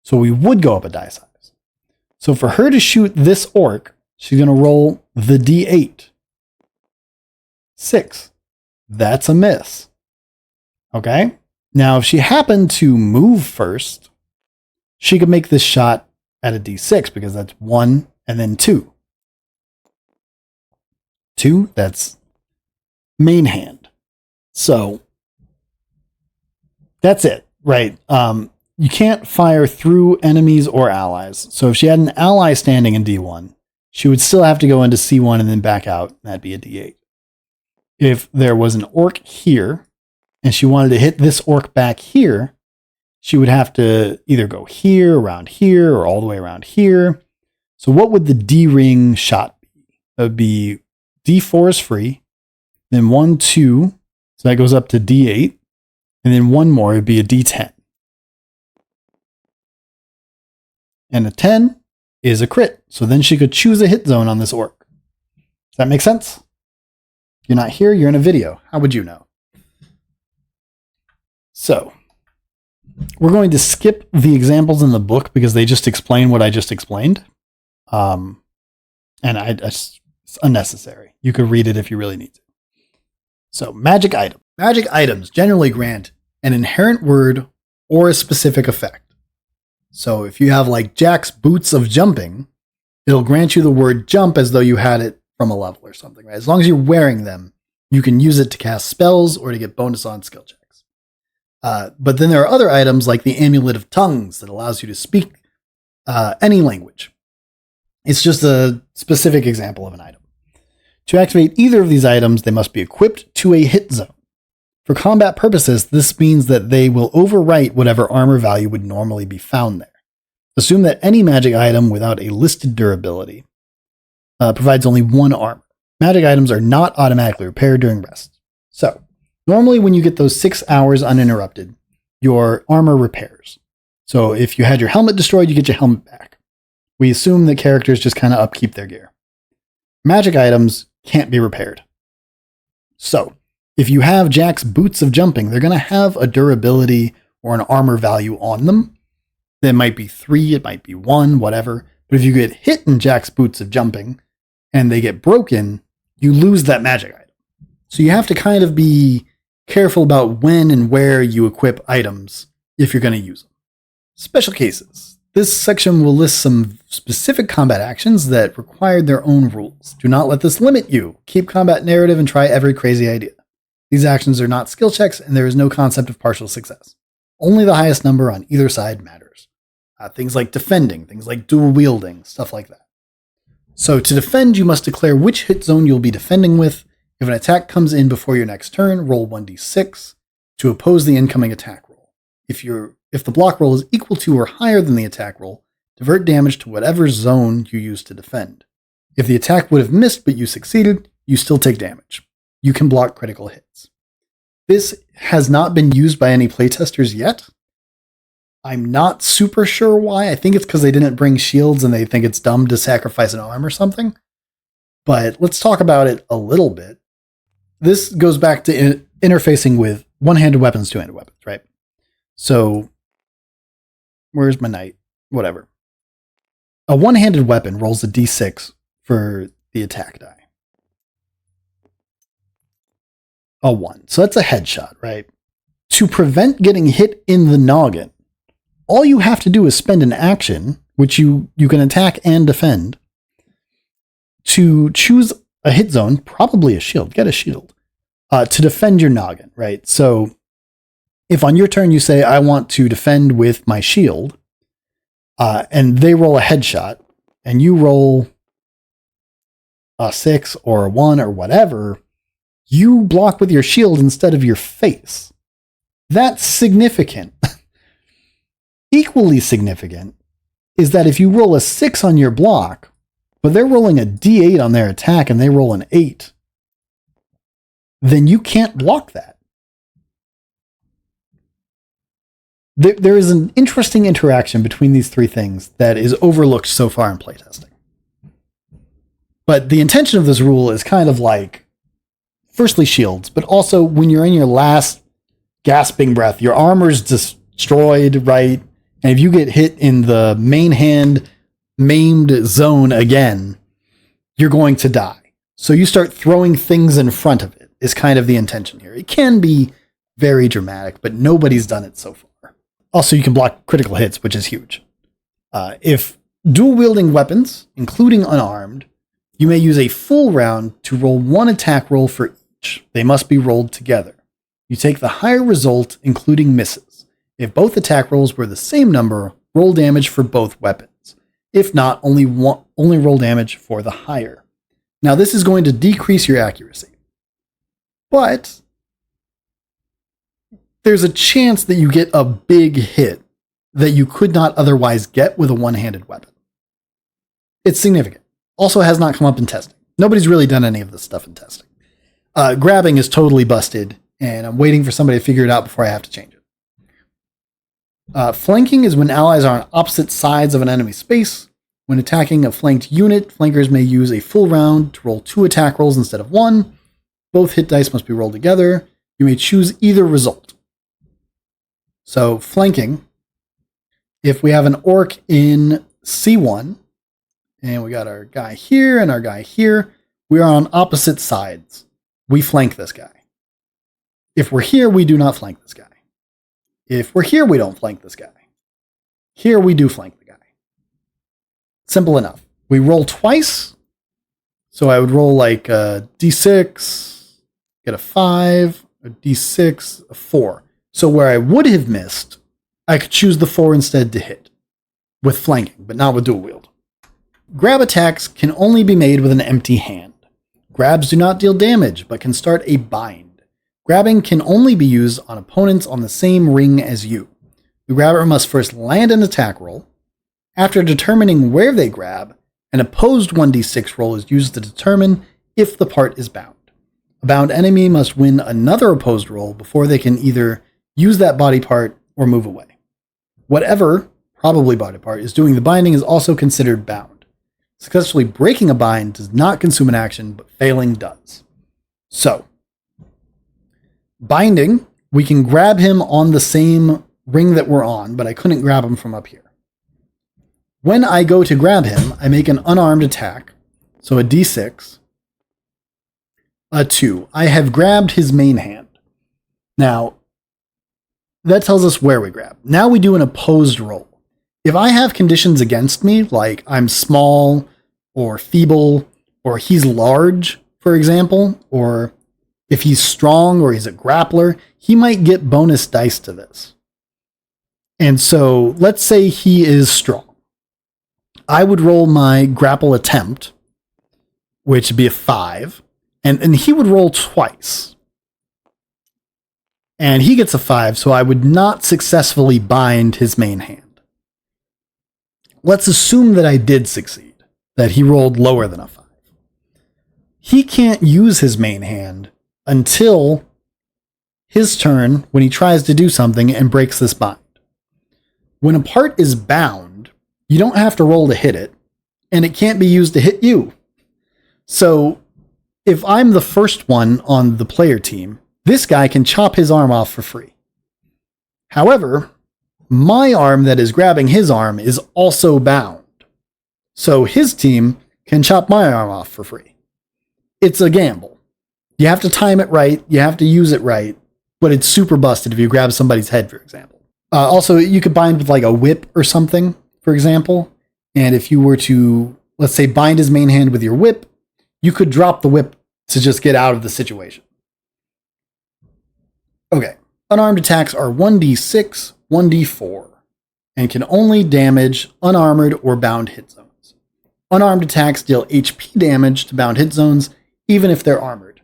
So we would go up a die size. So for her to shoot this orc, she's going to roll the D8. 6. That's a miss. Okay? Now, if she happened to move first, she could make this shot at a D6 because that's 1 and then 2. 2, that's main hand. So that's it, right? You can't fire through enemies or allies. So if she had an ally standing in D1, she would still have to go into C1 and then back out. That'd be a D8. If there was an orc here and she wanted to hit this orc back here, she would have to either go here, around here, or all the way around here. So what would the D-ring shot be? That would be D4 is free, then 1, 2, so that goes up to D8, and then one more would be a D10. And a 10 is a crit, so then she could choose a hit zone on this orc. Does that make sense? You're not here, you're in a video. How would you know? So, we're going to skip the examples in the book because they just explain what I just explained. And it's unnecessary. You could read it if you really need to. So, magic item. Magic items generally grant an inherent word or a specific effect. So, if you have like Jack's boots of jumping, it'll grant you the word jump as though you had it from a level or something, right? As long as you're wearing them, you can use it to cast spells or to get bonus on skill checks. But then there are other items like the Amulet of Tongues that allows you to speak any language. It's just a specific example of an item. To activate either of these items, they must be equipped to a hit zone. For combat purposes, this means that they will overwrite whatever armor value would normally be found there. Assume that any magic item without a listed durability provides only one armor. Magic items are not automatically repaired during rest. So, normally when you get those 6 hours uninterrupted, your armor repairs. So if you had your helmet destroyed, you get your helmet back. We assume that characters just kind of upkeep their gear. Magic items can't be repaired. So, if you have Jack's boots of jumping, they're going to have a durability or an armor value on them. That might be 3, it might be 1, whatever. But if you get hit in Jack's boots of jumping and they get broken, you lose that magic item. So you have to kind of be careful about when and where you equip items if you're going to use them. Special cases. This section will list some specific combat actions that required their own rules. Do not let this limit you. Keep combat narrative and try every crazy idea. These actions are not skill checks, and there is no concept of partial success. Only the highest number on either side matters. Things like defending, things like dual wielding, stuff like that. So to defend, you must declare which hit zone you'll be defending with. If an attack comes in before your next turn, roll 1d6 to oppose the incoming attack roll. If the block roll is equal to or higher than the attack roll, divert damage to whatever zone you used to defend. If the attack would have missed but you succeeded, you still take damage. You can block critical hits. This has not been used by any playtesters yet. I'm not super sure why. I think it's because they didn't bring shields and they think it's dumb to sacrifice an arm or something. But let's talk about it a little bit. This goes back to interfacing with one-handed weapons, two-handed weapons, right? So, where's my knight? Whatever. A one-handed weapon rolls a d6 for the attack die. A 1. So that's a headshot, right? To prevent getting hit in the noggin, all you have to do is spend an action, which you can attack and defend, to choose a hit zone, probably a shield. Get a shield. To defend your noggin, right? So if on your turn you say, I want to defend with my shield, and they roll a headshot, and you roll a 6 or a 1 or whatever, you block with your shield instead of your face. That's significant. Equally significant is that if you roll a 6 on your block, but they're rolling a d8 on their attack and they roll an 8, then you can't block that. There is an interesting interaction between these three things that is overlooked so far in playtesting. But the intention of this rule is kind of like, firstly, shields, but also when you're in your last gasping breath, your armor's destroyed, right? And if you get hit in the main hand maimed zone again, you're going to die. So you start throwing things in front of it is kind of the intention here. It can be very dramatic, but nobody's done it so far. Also, you can block critical hits, which is huge. If dual-wielding weapons, including unarmed, you may use a full round to roll one attack roll for each. They must be rolled together. You take the higher result, including misses. If both attack rolls were the same number, roll damage for both weapons. If not, only roll damage for the higher. Now, this is going to decrease your accuracy. But there's a chance that you get a big hit that you could not otherwise get with a one-handed weapon. It's significant. Also has not come up in testing. Nobody's really done any of this stuff in testing. Grabbing is totally busted, and I'm waiting for somebody to figure it out before I have to change it. Flanking is when allies are on opposite sides of an enemy space. When attacking a flanked unit, flankers may use a full round to roll 2 attack rolls instead of 1. Both hit dice must be rolled together. You may choose either result. So flanking, if we have an orc in C1, and we got our guy here and our guy here, we are on opposite sides. We flank this guy. If we're here, we do not flank this guy. If we're here, we don't flank this guy. Here, we do flank the guy. Simple enough. We roll twice. So I would roll like a d6, get a 5, a d6, a 4. So where I would have missed, I could choose the 4 instead to hit with flanking, but not with dual wield. Grab attacks can only be made with an empty hand. Grabs do not deal damage, but can start a bind. Grabbing can only be used on opponents on the same ring as you. The grabber must first land an attack roll. After determining where they grab, an opposed 1d6 roll is used to determine if the part is bound. A bound enemy must win another opposed roll before they can either use that body part or move away. Whatever, probably body part, is doing the binding is also considered bound. Successfully breaking a bind does not consume an action, but failing does. So, binding, we can grab him on the same ring that we're on, but I couldn't grab him from up here. When I go to grab him, I make an unarmed attack, so a d6, a 2. I have grabbed his main hand. Now, that tells us where we grab. Now we do an opposed roll. If I have conditions against me, like I'm small or feeble, or he's large, for example, or if he's strong or he's a grappler, he might get bonus dice to this. And so let's say he is strong. I would roll my grapple attempt, which would be a 5, and he would roll twice. And he gets a 5, so I would not successfully bind his main hand. Let's assume that I did succeed, that he rolled lower than a 5. He can't use his main hand until his turn when he tries to do something and breaks this bind. When a part is bound, you don't have to roll to hit it, and it can't be used to hit you. So if I'm the first one on the player team, this guy can chop his arm off for free. However, my arm that is grabbing his arm is also bound. So his team can chop my arm off for free. It's a gamble. You have to time it right, you have to use it right, but it's super busted if you grab somebody's head, for example. Also, you could bind with like a whip or something, for example. And if you were to, let's say, bind his main hand with your whip, you could drop the whip to just get out of the situation. Okay, unarmed attacks are 1d6, 1d4, and can only damage unarmored or bound hit zones. Unarmed attacks deal HP damage to bound hit zones, even if they're armored.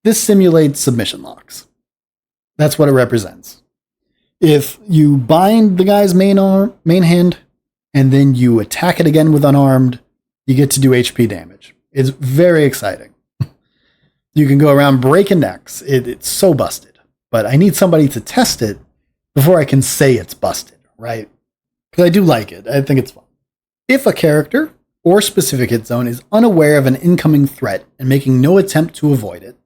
This simulates submission locks. That's what it represents. If you bind the guy's main hand, and then you attack it again with unarmed, you get to do HP damage. It's very exciting. You can go around breaking necks. It's so busted. But I need somebody to test it before I can say it's busted, right? Because I do like it. I think it's fun. If a character or specific hit zone is unaware of an incoming threat and making no attempt to avoid it,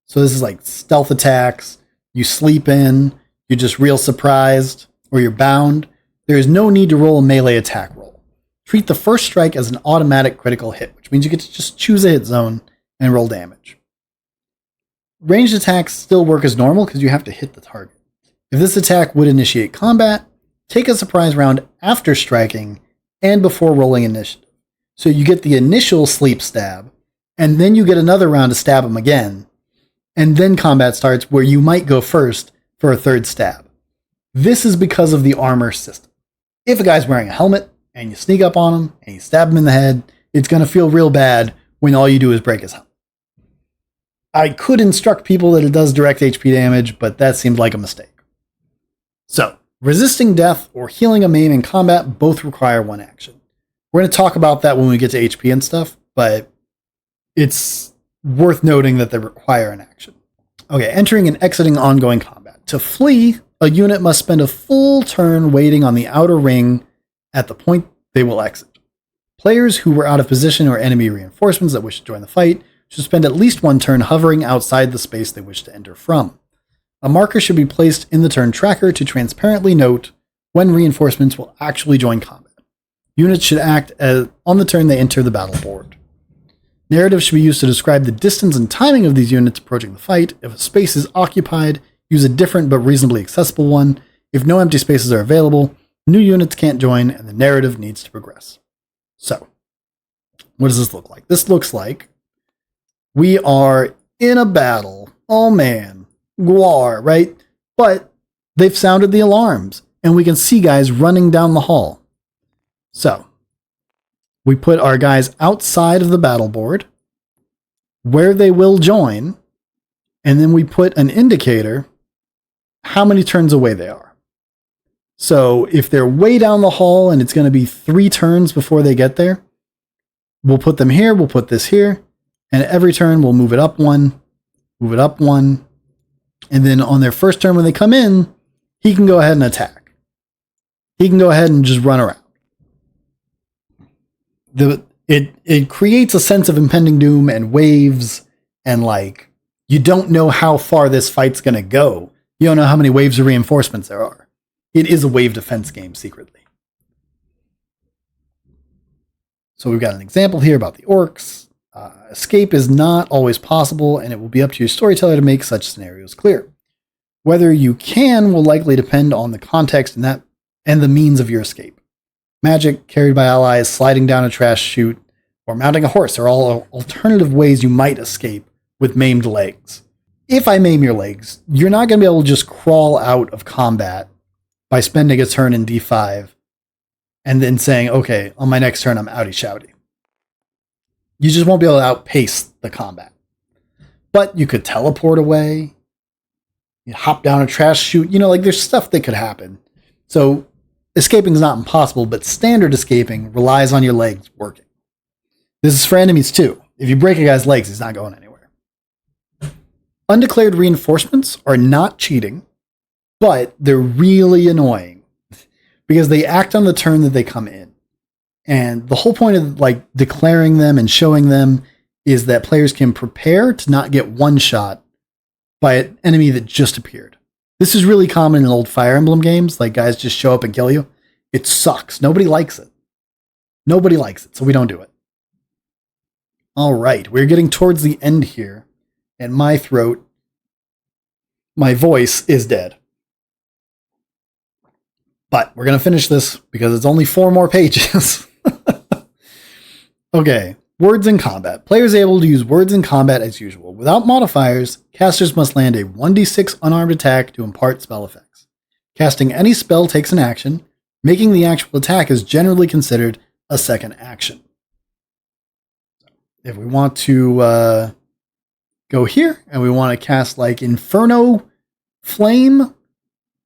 so this is like stealth attacks, you sleep in, you're just real surprised, or you're bound, there is no need to roll a melee attack roll. Treat the first strike as an automatic critical hit, which means you get to just choose a hit zone and roll damage. Ranged attacks still work as normal because you have to hit the target. If this attack would initiate combat, take a surprise round after striking and before rolling initiative. So you get the initial sleep stab, and then you get another round to stab him again, and then combat starts where you might go first for a third stab. This is because of the armor system. If a guy's wearing a helmet and you sneak up on him and you stab him in the head, it's going to feel real bad when all you do is break his helmet. I could instruct people that it does direct HP damage, but that seemed like a mistake. So, resisting death or healing a maim in combat both require one action. We're going to talk about that when we get to HP and stuff, but it's worth noting that they require an action. Okay, entering and exiting ongoing combat. To flee, a unit must spend a full turn waiting on the outer ring at the point they will exit. Players who were out of position or enemy reinforcements that wish to join the fight should spend at least one turn hovering outside the space they wish to enter from. A marker should be placed in the turn tracker to transparently note when reinforcements will actually join combat. Units should act on the turn they enter the battle board. Narrative should be used to describe the distance and timing of these units approaching the fight. If a space is occupied, use a different but reasonably accessible one. If no empty spaces are available, new units can't join and the narrative needs to progress. So, what does this look like? This looks like we are in a battle. Oh man, Guar, right? But they've sounded the alarms and we can see guys running down the hall. So, we put our guys outside of the battle board where they will join, and then we put an indicator how many turns away they are. So if they're way down the hall and it's going to be 3 turns before they get there, we'll put them here, we'll put this here, and every turn we'll move it up 1, move it up 1, and then on their first turn when they come in, he can go ahead and attack. He can go ahead and just run around. It creates a sense of impending doom and waves, and like, you don't know how far this fight's going to go. You don't know how many waves of reinforcements there are. It is a wave defense game secretly. So we've got an example here about the orcs. Escape is not always possible, and it will be up to your storyteller to make such scenarios clear. Whether you can will likely depend on the context and the means of your escape. Magic, carried by allies, sliding down a trash chute, or mounting a horse are all alternative ways you might escape with maimed legs. If I maim your legs, you're not going to be able to just crawl out of combat by spending a turn in D5 and then saying, okay, on my next turn, I'm outie shouty. You just won't be able to outpace the combat. But you could teleport away, you hop down a trash chute, like there's stuff that could happen. So escaping is not impossible, but standard escaping relies on your legs working. This is for enemies too. If you break a guy's legs, he's not going anywhere. Undeclared reinforcements are not cheating, but they're really annoying because they act on the turn that they come in. And the whole point of like declaring them and showing them is that players can prepare to not get one shot by an enemy that just appeared. This is really common in old Fire Emblem games, like guys just show up and kill you. It sucks. Nobody likes it. Nobody likes it, so we don't do it. All right, we're getting towards the end here, and my voice is dead. But we're going to finish this because it's only 4 more pages. Okay, words in combat. Players are able to use words in combat as usual. Without modifiers, casters must land a 1d6 unarmed attack to impart spell effects. Casting any spell takes an action. Making the actual attack is generally considered a second action. If we want to go here and we want to cast like Inferno Flame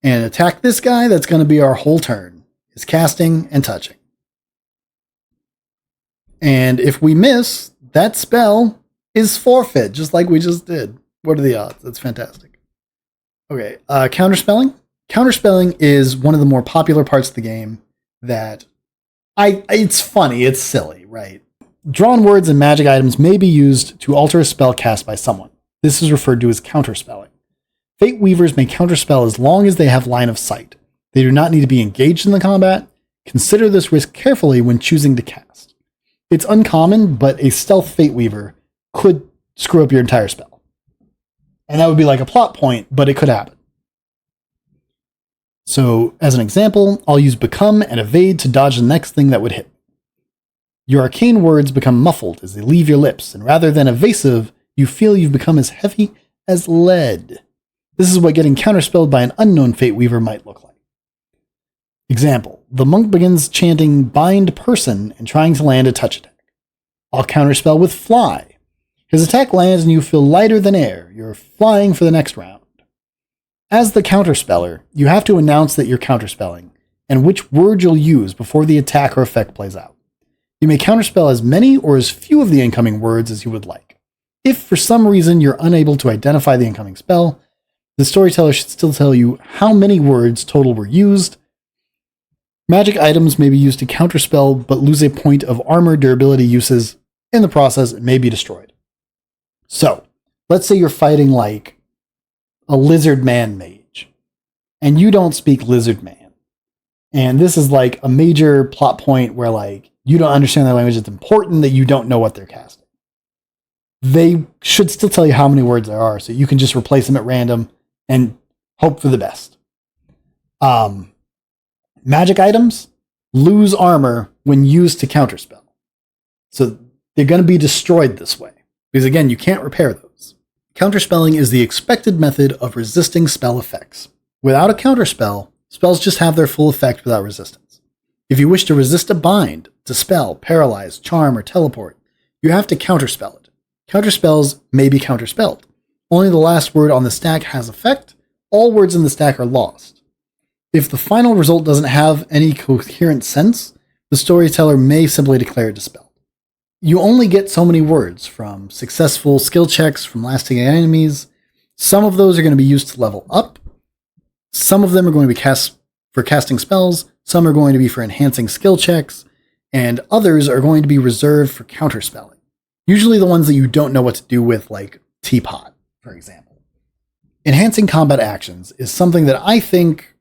and attack this guy, that's going to be our whole turn, is casting and touching. And if we miss, that spell is forfeit, just like we just did. What are the odds? That's fantastic. Okay, counterspelling. Counterspelling is one of the more popular parts of the game that it's funny, it's silly, right? Drawn words and magic items may be used to alter a spell cast by someone. This is referred to as counterspelling. Fate Weavers may counterspell as long as they have line of sight. They do not need to be engaged in the combat. Consider this risk carefully when choosing to cast. It's uncommon, but a stealth Fate Weaver could screw up your entire spell. And that would be like a plot point, but it could happen. So, as an example, I'll use Become and Evade to dodge the next thing that would hit. Your arcane words become muffled as they leave your lips, and rather than evasive, you feel you've become as heavy as lead. This is what getting counterspelled by an unknown Fate Weaver might look like. Example, the monk begins chanting Bind Person and trying to land a touch attack. I'll counterspell with Fly. His attack lands and you feel lighter than air. You're flying for the next round. As the counterspeller, you have to announce that you're counterspelling and which word you'll use before the attack or effect plays out. You may counterspell as many or as few of the incoming words as you would like. If for some reason you're unable to identify the incoming spell, the storyteller should still tell you how many words total were used. Magic items may be used to counterspell but lose a point of armor durability uses. In the process, it may be destroyed. So, let's say you're fighting like a lizard man mage, and you don't speak lizard man. And this is like a major plot point where like you don't understand their language. It's important that you don't know what they're casting. They should still tell you how many words there are, so you can just replace them at random and hope for the best. Magic items lose armor when used to counterspell. So they're going to be destroyed this way, because again, you can't repair those. Counterspelling is the expected method of resisting spell effects. Without a counterspell, spells just have their full effect without resistance. If you wish to resist a bind, dispel, paralyze, charm, or teleport, you have to counterspell it. Counterspells may be counterspelled. Only the last word on the stack has effect. All words in the stack are lost. If the final result doesn't have any coherent sense, the storyteller may simply declare it dispelled. You only get so many words from successful skill checks from lasting enemies. Some of those are going to be used to level up. Some of them are going to be cast for casting spells. Some are going to be for enhancing skill checks. And others are going to be reserved for counterspelling. Usually the ones that you don't know what to do with, like Teapot, for example. Enhancing combat actions is something that I think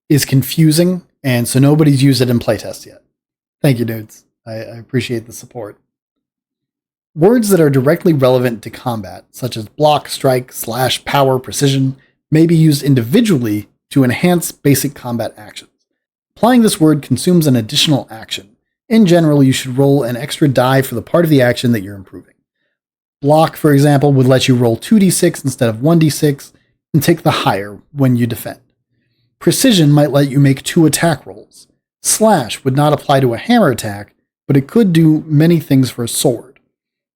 is confusing, and so nobody's used it in playtest yet. Thank you, dudes. I appreciate the support. Words that are directly relevant to combat, such as block, strike, slash, power, precision, may be used individually to enhance basic combat actions. Applying this word consumes an additional action. In general, you should roll an extra die for the part of the action that you're improving. Block, for example, would let you roll 2d6 instead of 1d6 and take the higher when you defend. Precision might let you make 2 attack rolls. Slash would not apply to a hammer attack, but it could do many things for a sword.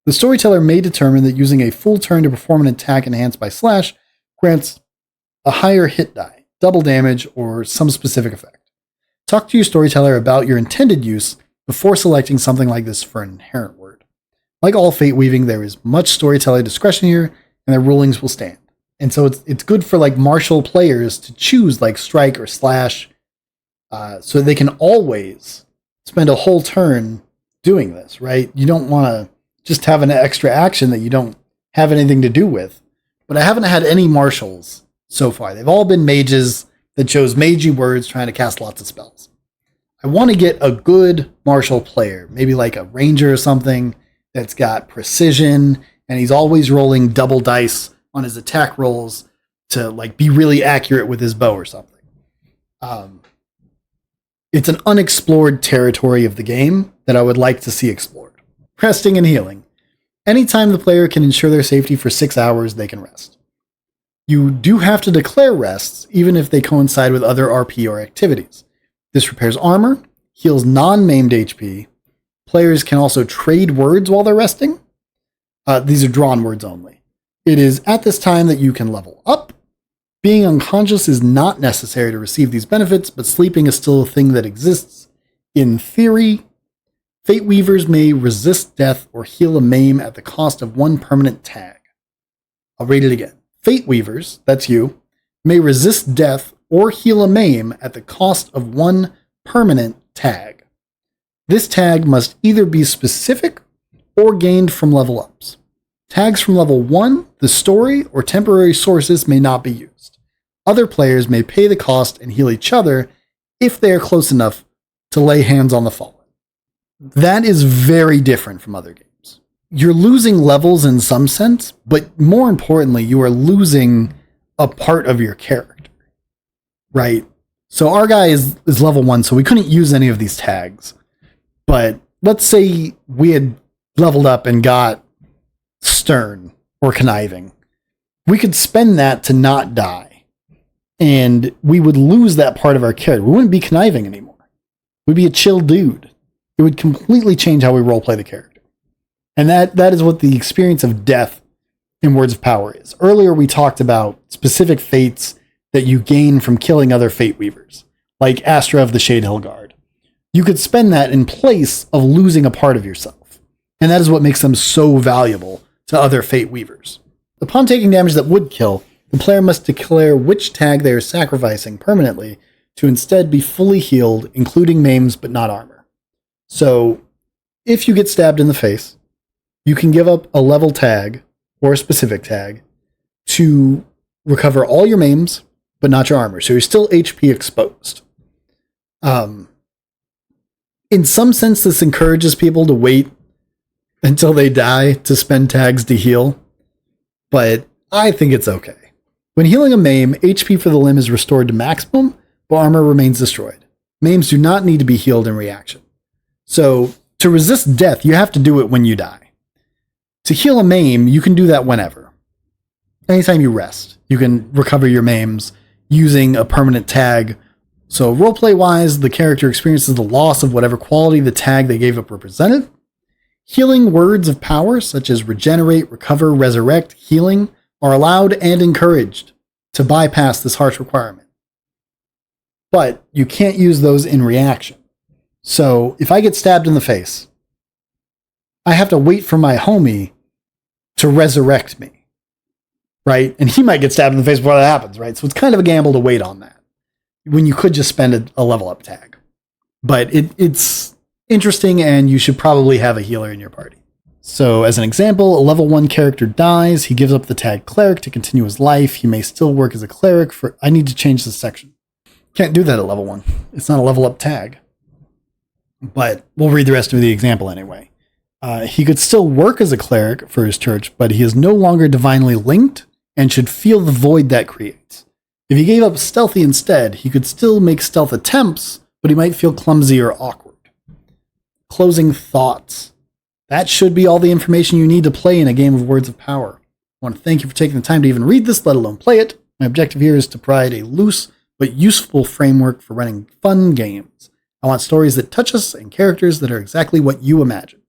The storyteller may determine that using a full turn to perform an attack enhanced by slash grants a higher hit die, double damage, or some specific effect. Talk to your storyteller about your intended use before selecting something like this for an inherent word. Like all fate weaving, there is much storyteller discretion here, and their rulings will stand. And so it's good for like martial players to choose like strike or slash, so they can always spend a whole turn doing this, right? You don't want to just have an extra action that you don't have anything to do with. But I haven't had any martials so far. They've all been mages that chose magey words trying to cast lots of spells. I want to get a good martial player, maybe like a ranger or something that's got precision, and he's always rolling double dice on his attack rolls to like be really accurate with his bow or something. It's an unexplored territory of the game that I would like to see explored. Resting and healing. Anytime the player can ensure their safety for 6 hours, they can rest. You do have to declare rests, even if they coincide with other RP or activities. This repairs armor, heals non-maimed HP. Players can also trade words while they're resting. These are drawn words only. It is at this time that you can level up. Being unconscious is not necessary to receive these benefits, but sleeping is still a thing that exists. In theory, Fate Weavers may resist death or heal a maim at the cost of 1 permanent tag. I'll read it again. Fate Weavers, that's you, may resist death or heal a maim at the cost of 1 permanent tag. This tag must either be specific or gained from level ups. Tags from level 1, the story, or temporary sources may not be used. Other players may pay the cost and heal each other if they are close enough to lay hands on the fallen. That is very different from other games. You're losing levels in some sense, but more importantly, you are losing a part of your character, right? So our guy is level 1, so we couldn't use any of these tags. But let's say we had leveled up and got stern or conniving. We could spend that to not die, and we would lose that part of our character. We wouldn't be conniving anymore. We'd be a chill dude. It would completely change how we roleplay the character. And that is what the experience of death in Words of Power is. Earlier we talked about specific fates that you gain from killing other Fate Weavers, like Astra of the Shadehill Guard. You could spend that in place of losing a part of yourself. And that is what makes them so valuable to other Fate Weavers. Upon taking damage that would kill, the player must declare which tag they are sacrificing permanently to instead be fully healed, including maims but not armor. So, if you get stabbed in the face, you can give up a level tag or a specific tag to recover all your maims but not your armor. So you're still HP exposed. In some sense, this encourages people to wait until they die to spend tags to heal, but I think it's okay. When healing a maim, HP for the limb is restored to maximum, but armor remains destroyed. Maims do not need to be healed in reaction. So, to resist death, you have to do it when you die. To heal a maim, you can do that whenever. Anytime you rest, you can recover your maims using a permanent tag. So, roleplay-wise, the character experiences the loss of whatever quality the tag they gave up represented. Healing words of power, such as regenerate, recover, resurrect, healing, are allowed and encouraged to bypass this harsh requirement. But you can't use those in reaction. So if I get stabbed in the face, I have to wait for my homie to resurrect me, right? And he might get stabbed in the face before that happens, right? So it's kind of a gamble to wait on that when you could just spend a level up tag. But it's interesting, and you should probably have a healer in your party. So as an example, a level 1 character dies. He gives up the tag cleric to continue his life. He may still work as a cleric for... I need to change this section. Can't do that at level 1. It's not a level up tag. But we'll read the rest of the example anyway. He could still work as a cleric for his church, but he is no longer divinely linked and should feel the void that creates. If he gave up stealthy instead, he could still make stealth attempts, but he might feel clumsy or awkward. Closing thoughts. That should be all the information you need to play in a game of Words of Power. I want to thank you for taking the time to even read this, let alone play it. My objective here is to provide a loose but useful framework for running fun games. I want stories that touch us and characters that are exactly what you imagined.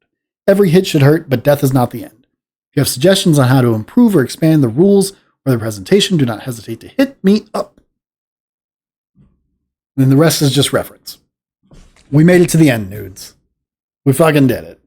Every hit should hurt, but death is not the end. If you have suggestions on how to improve or expand the rules or the presentation, do not hesitate to hit me up. And then the rest is just reference. We made it to the end, nudes. We fucking did it.